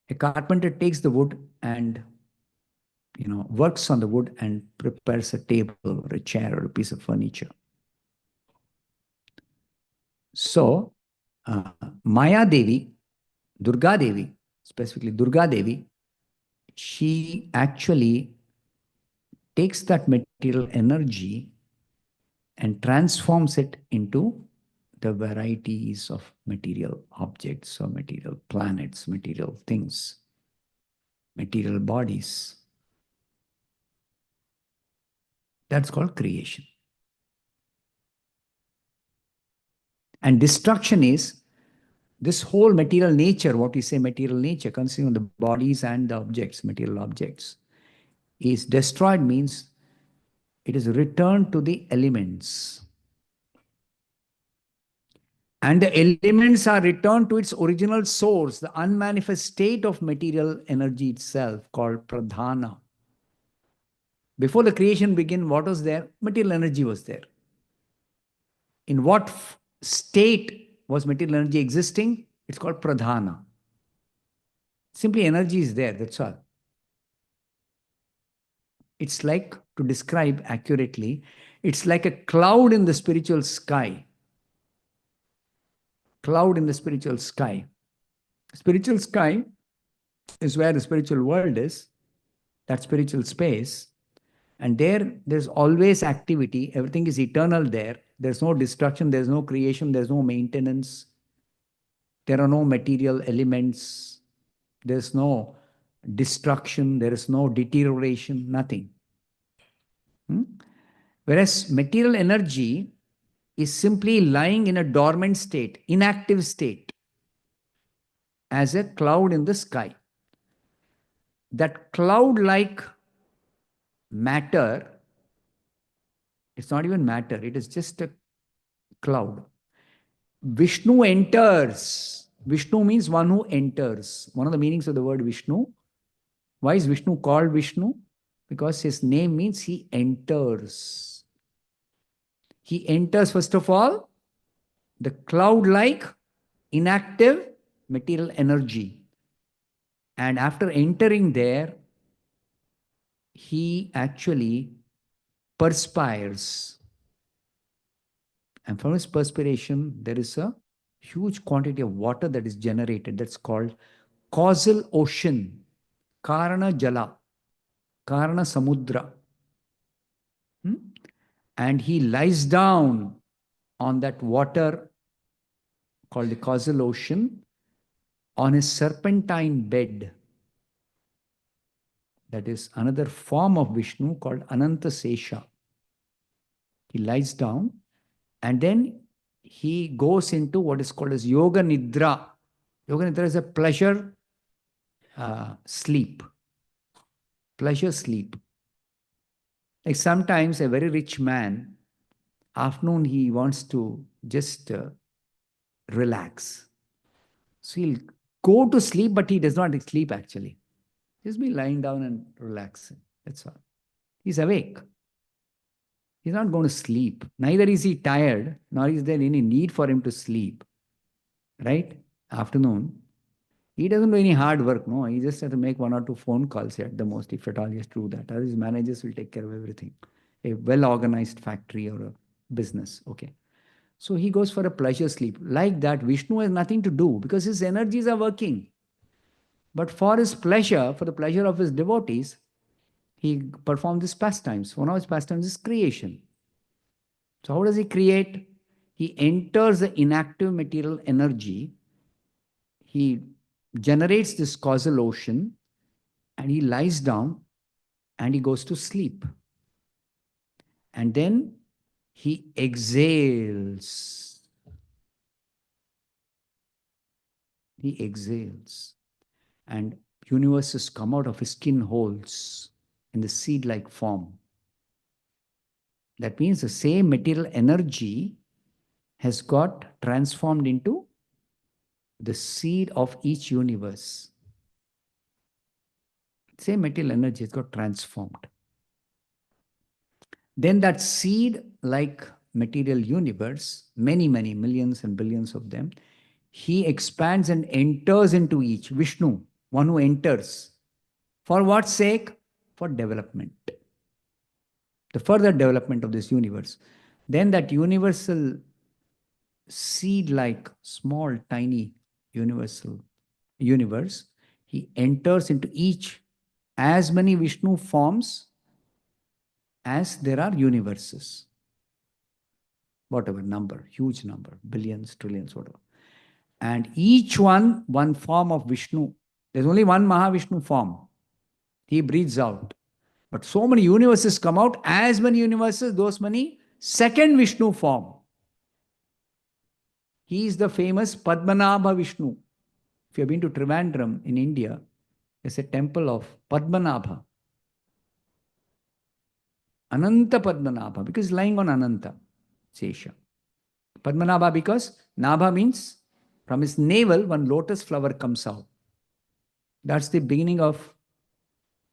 a carpenter takes the wood and works on the wood and prepares a table or a chair or a piece of furniture. So, Maya Devi, Durga Devi, specifically Durga Devi, she actually takes that material energy and transforms it into the varieties of material objects or material planets, material things, material bodies. That's called creation. And destruction is this whole material nature, what we say material nature, consisting of the bodies and the objects, material objects, is destroyed, means it is returned to the elements. And the elements are returned to its original source, the unmanifest state of material energy itself, called pradhana. Before the creation began, what was there? Material energy was there. In what state was material energy existing? It's called pradhana. Simply energy is there, that's all. It's like, to describe accurately, it's like a cloud in the spiritual sky. Cloud in the spiritual sky. Spiritual sky is where the spiritual world is, that spiritual space. And there's always activity. Everything is eternal there. There's no destruction, there's no creation, there's no maintenance. There are no material elements. There's no destruction, there is no deterioration, nothing. Whereas material energy is simply lying in a dormant state, inactive state, as a cloud in the sky. That cloud-like matter, it's not even matter, it is just a cloud. Vishnu enters. Vishnu means one who enters. One of the meanings of the word Vishnu. Why is Vishnu called Vishnu? Because his name means he enters. He enters, first of all, the cloud-like, inactive material energy. And after entering there, he actually perspires. And from his perspiration, there is a huge quantity of water that is generated. That's called causal ocean, Karana Jala, Karana Samudra. And he lies down on that water called the causal ocean on a serpentine bed. That is another form of Vishnu called Ananta Sesha. He lies down and then he goes into what is called as Yoga Nidra. Yoga Nidra is a pleasure sleep. Pleasure sleep. Like sometimes a very rich man, afternoon he wants to just relax. So he'll go to sleep, but he does not sleep actually. Just be lying down and relaxing. That's all. He's awake. He's not going to sleep. Neither is he tired, nor is there any need for him to sleep. Right? Afternoon. He doesn't do any hard work, no. He just has to make 1 or 2 phone calls at the most, if at all he has to do that. Otherwise, his managers will take care of everything. A well-organized factory or a business. Okay. So he goes for a pleasure sleep. Like that, Vishnu has nothing to do because his energies are working. But for his pleasure, for the pleasure of his devotees, he performs his pastimes. One of his pastimes is creation. So how does he create? He enters the inactive material energy. He generates this causal ocean and he lies down and he goes to sleep. And then he exhales. He exhales. And universes come out of his skin holes in the seed-like form. That means the same material energy has got transformed into the seed of each universe. Same material energy has got transformed. Then that seed-like material universe, many, many millions and billions of them, he expands and enters into each. Vishnu, one who enters. For what sake? For development. The further development of this universe. Then that universal seed-like, small, tiny universal universe, he enters into each, as many Vishnu forms as there are universes. Whatever number, huge number, billions, trillions, whatever. And each one form of Vishnu. There's only one Mahavishnu form. He breathes out. But so many universes come out, as many universes, those many second Vishnu form. He is the famous Padmanabha Vishnu. If you have been to Trivandrum in India, there's a temple of Padmanabha. Ananta Padmanabha, because it's lying on Ananta Sesha. Padmanabha because Nabha means from his navel one lotus flower comes out. That's the beginning of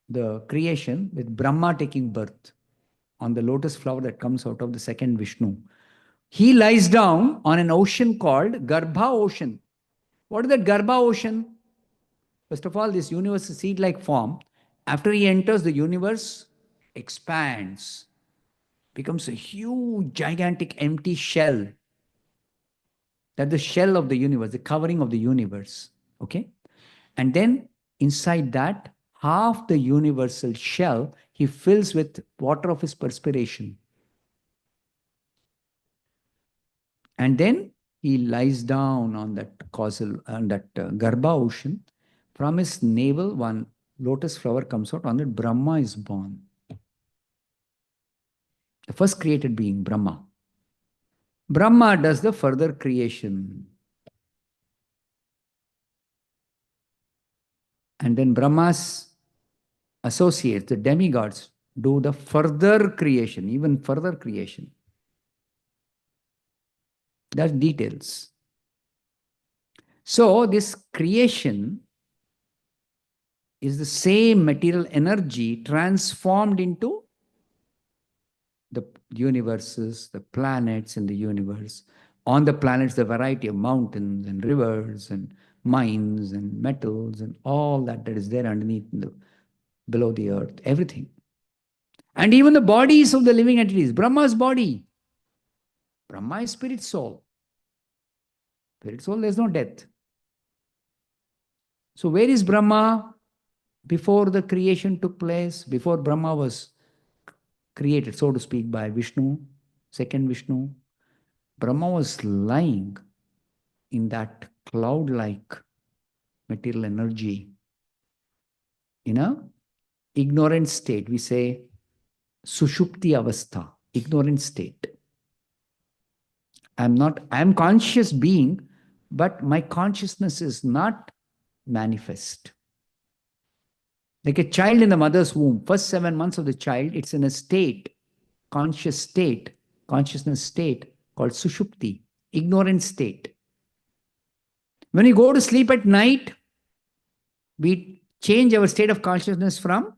the creation with Brahma taking birth on the lotus flower that comes out of the second Vishnu. He lies down on an ocean called Garbha Ocean. What is that Garbha Ocean? First of all, this universe is seed-like form. After he enters, the universe expands, becomes a huge, gigantic, empty shell. That's the shell of the universe, the covering of the universe. Okay? And then inside that, half the universal shell, he fills with water of his perspiration. And then he lies down on that Garbha ocean. From his navel, one lotus flower comes out. On it, Brahma is born. The first created being, Brahma. Brahma does the further creation. And then Brahma's associates, the demigods, do the further creation, even further creation. That's details. So this creation is the same material energy transformed into the universes, the planets in the universe. On the planets, the variety of mountains and rivers and mines and metals and all that is there underneath, below the earth, everything. And even the bodies of the living entities, Brahma's body. Brahma is spirit soul. Spirit soul, there's no death. So where is Brahma before the creation took place, before Brahma was created, so to speak, by Vishnu, second Vishnu? Brahma was lying in that cloud-like material energy in a ignorant state. We say sushupti avastha, ignorant state. I'm conscious being, but my consciousness is not manifest. Like a child in the mother's womb, first 7 months of the child, it's in a state, conscious state, consciousness state called sushupti, ignorant state. When we go to sleep at night, we change our state of consciousness from,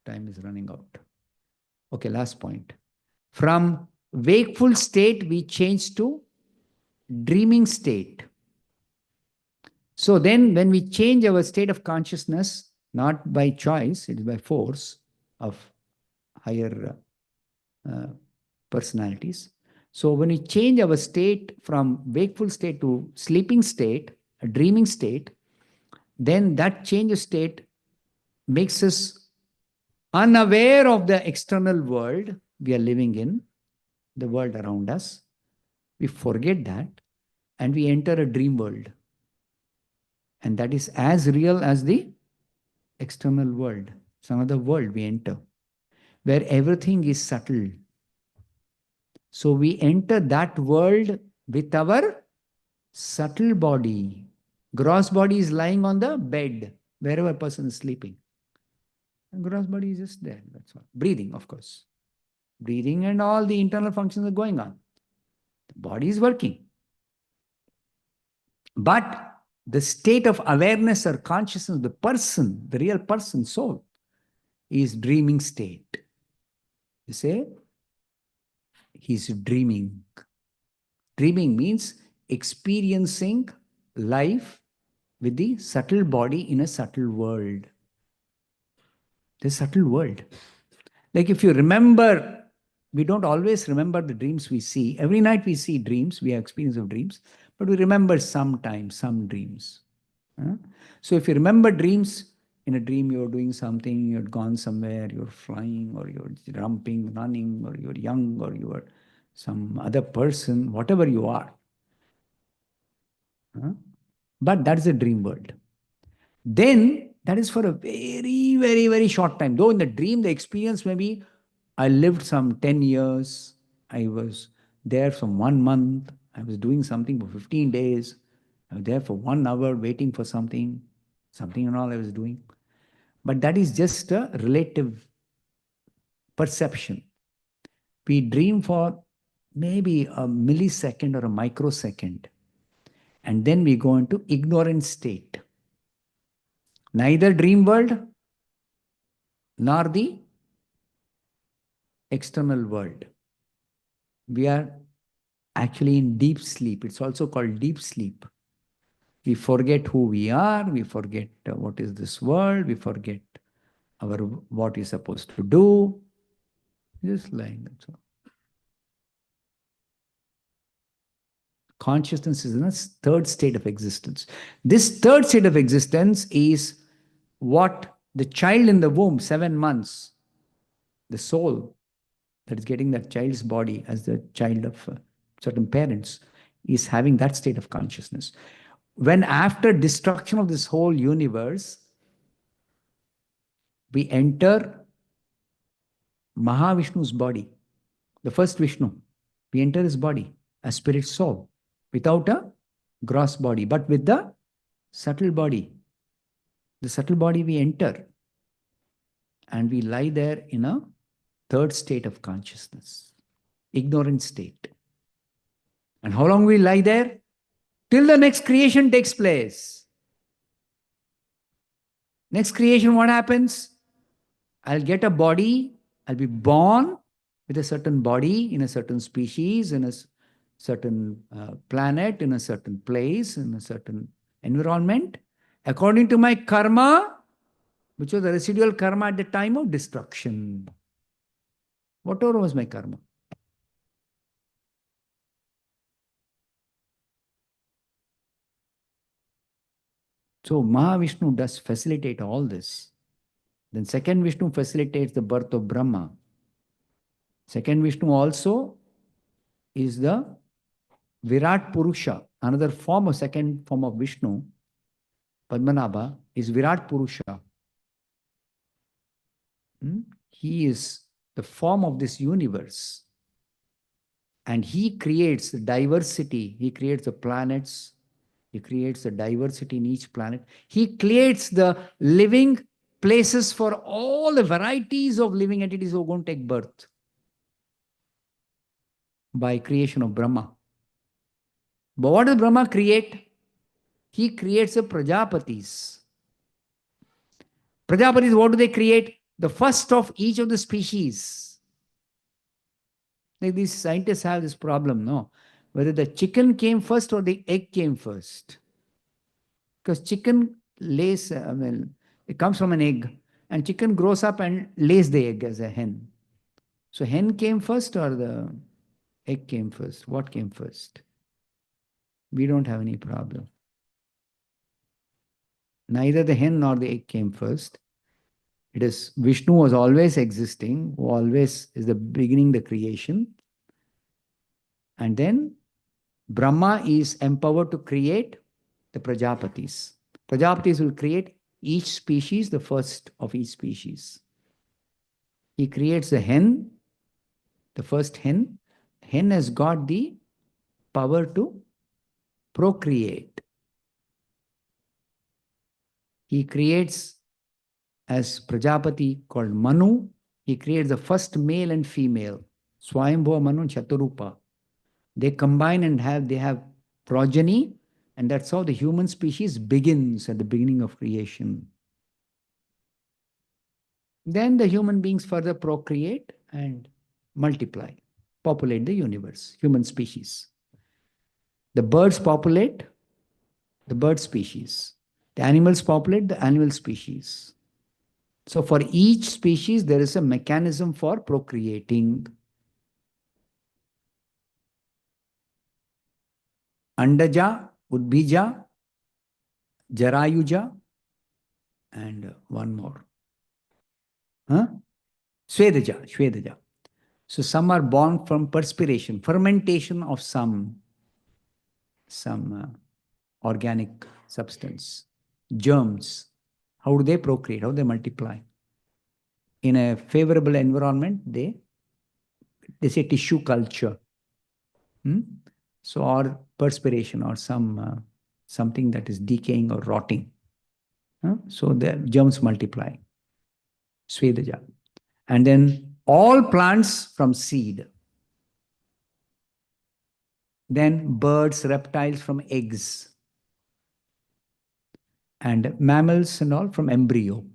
time is running out. Okay, last point. From wakeful state, we change to dreaming state. So then when we change our state of consciousness, not by choice, it is by force of higher personalities. So when we change our state from wakeful state to sleeping state, a dreaming state, then that change of state makes us unaware of the external world we are living in, the world around us. We forget that and we enter a dream world. And that is as real as the external world. It's another world we enter, where everything is subtle. So we enter that world with our subtle body. Gross body is lying on the bed, wherever a person is sleeping. And gross body is just there, that's all. Breathing, of course. Breathing and all the internal functions are going on. The body is working. But the state of awareness or consciousness, the person, the real person, soul, is dreaming state. You say, he's dreaming. Dreaming means experiencing life with the subtle body in a subtle world. The subtle world. Like if you remember, we don't always remember the dreams we see. Every night we see dreams, we have experience of dreams, but we remember sometimes some dreams. So if you remember dreams, in a dream you're doing something, you're gone somewhere, you're flying, or you're jumping, running, or you're young, or you're some other person, whatever you are. But that's a dream world. Then that is for a very, very, very short time. Though in the dream, the experience maybe I lived some 10 years. I was there for 1 month. I was doing something for 15 days. I was there for 1 hour waiting for something and all I was doing. But that is just a relative perception. We dream for maybe a millisecond or a microsecond. And then we go into ignorant state. Neither dream world nor the external world. We are actually in deep sleep. It's also called deep sleep. We forget who we are. We forget what is this world. We forget what we're supposed to do. Just lying, that's all. Consciousness is in a third state of existence. This third state of existence is what the child in the womb, 7 months, the soul that is getting that child's body as the child of certain parents, is having that state of consciousness. When after destruction of this whole universe, we enter Mahavishnu's body, the first Vishnu. We enter his body, a spirit soul, without a gross body, but with the subtle body. The subtle body we enter, and we lie there in a third state of consciousness, ignorant state. And how long we lie there? Till the next creation takes place. Next creation, what happens? I'll get a body, I'll be born with a certain body in a certain species, in a certain planet, in a certain place, in a certain environment, according to my karma, which was the residual karma at the time of destruction. Whatever was my karma. So Mahavishnu does facilitate all this. Then second Vishnu facilitates the birth of Brahma. Second Vishnu also is the Virat Purusha, another form of second form of Vishnu, Padmanabha, is Virat Purusha. He is the form of this universe. And he creates the diversity. He creates the planets. He creates the diversity in each planet. He creates the living places for all the varieties of living entities who are going to take birth by creation of Brahma. But what does Brahma create? He creates the Prajapatis. Prajapatis, what do they create? The first of each of the species. Like these scientists have this problem, no? Whether the chicken came first or the egg came first. Because chicken lays, it comes from an egg, and chicken grows up and lays the egg as a hen. So hen came first or the egg came first? What came first? We don't have any problem. Neither the hen nor the egg came first. It is Vishnu was always existing, who always is the beginning, the creation. And then Brahma is empowered to create the Prajapatis. Prajapatis will create each species, the first of each species. He creates the hen, the first hen. Hen has got the power to procreate. He creates, as Prajapati called Manu, he creates the first male and female, Swayambhuva Manu and Chaturupa. They combine and they have progeny, and that's how the human species begins at the beginning of creation. Then the human beings further procreate and multiply, populate the universe, human species. The birds populate the bird species. The animals populate the animal species. So for each species, there is a mechanism for procreating. Andaja, Udbija, Jarayuja, and one more. Shvedaja. So some are born from perspiration, fermentation of some organic substance, germs. How do they procreate? How do they multiply? In a favorable environment, they say tissue culture. So, or perspiration or something that is decaying or rotting. So the germs multiply. Swedaja. And then all plants from seed. Then birds, reptiles from eggs. And mammals and all from embryo.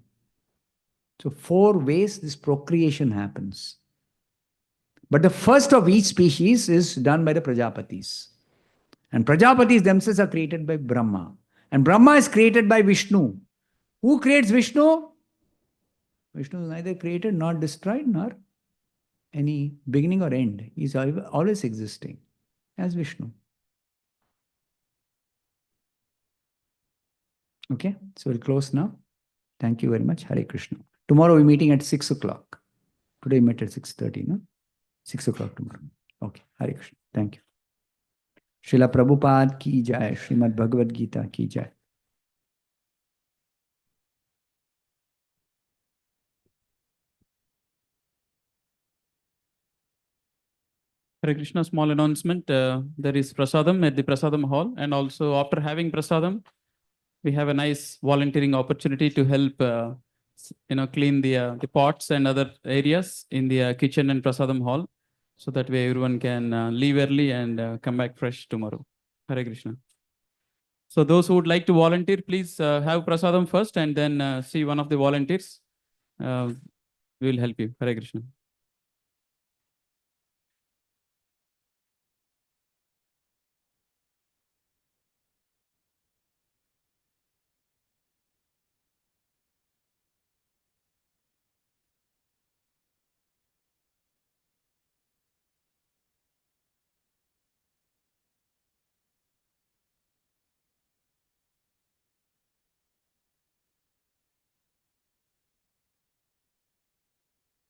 So 4 ways this procreation happens. But the first of each species is done by the Prajapatis. And Prajapatis themselves are created by Brahma. And Brahma is created by Vishnu. Who creates Vishnu? Vishnu is neither created nor destroyed nor any beginning or end. He is always existing as Vishnu. Okay, so we'll close now. Thank you very much. Hare Krishna. Tomorrow we're meeting at 6 o'clock. Today we met at 6:30, no? 6 o'clock tomorrow. Okay, Hare Krishna. Thank you. Srila Prabhupada ki jai, Srimad Bhagavad Gita ki jai. Hare Krishna, small announcement. There is prasadam at the prasadam hall, and also after having prasadam, we have a nice volunteering opportunity to help, clean the pots and other areas in the kitchen and prasadam hall, so that way everyone can leave early and come back fresh tomorrow. Hare Krishna. So those who would like to volunteer, please have prasadam first, and then see one of the volunteers. We will help you. Hare Krishna.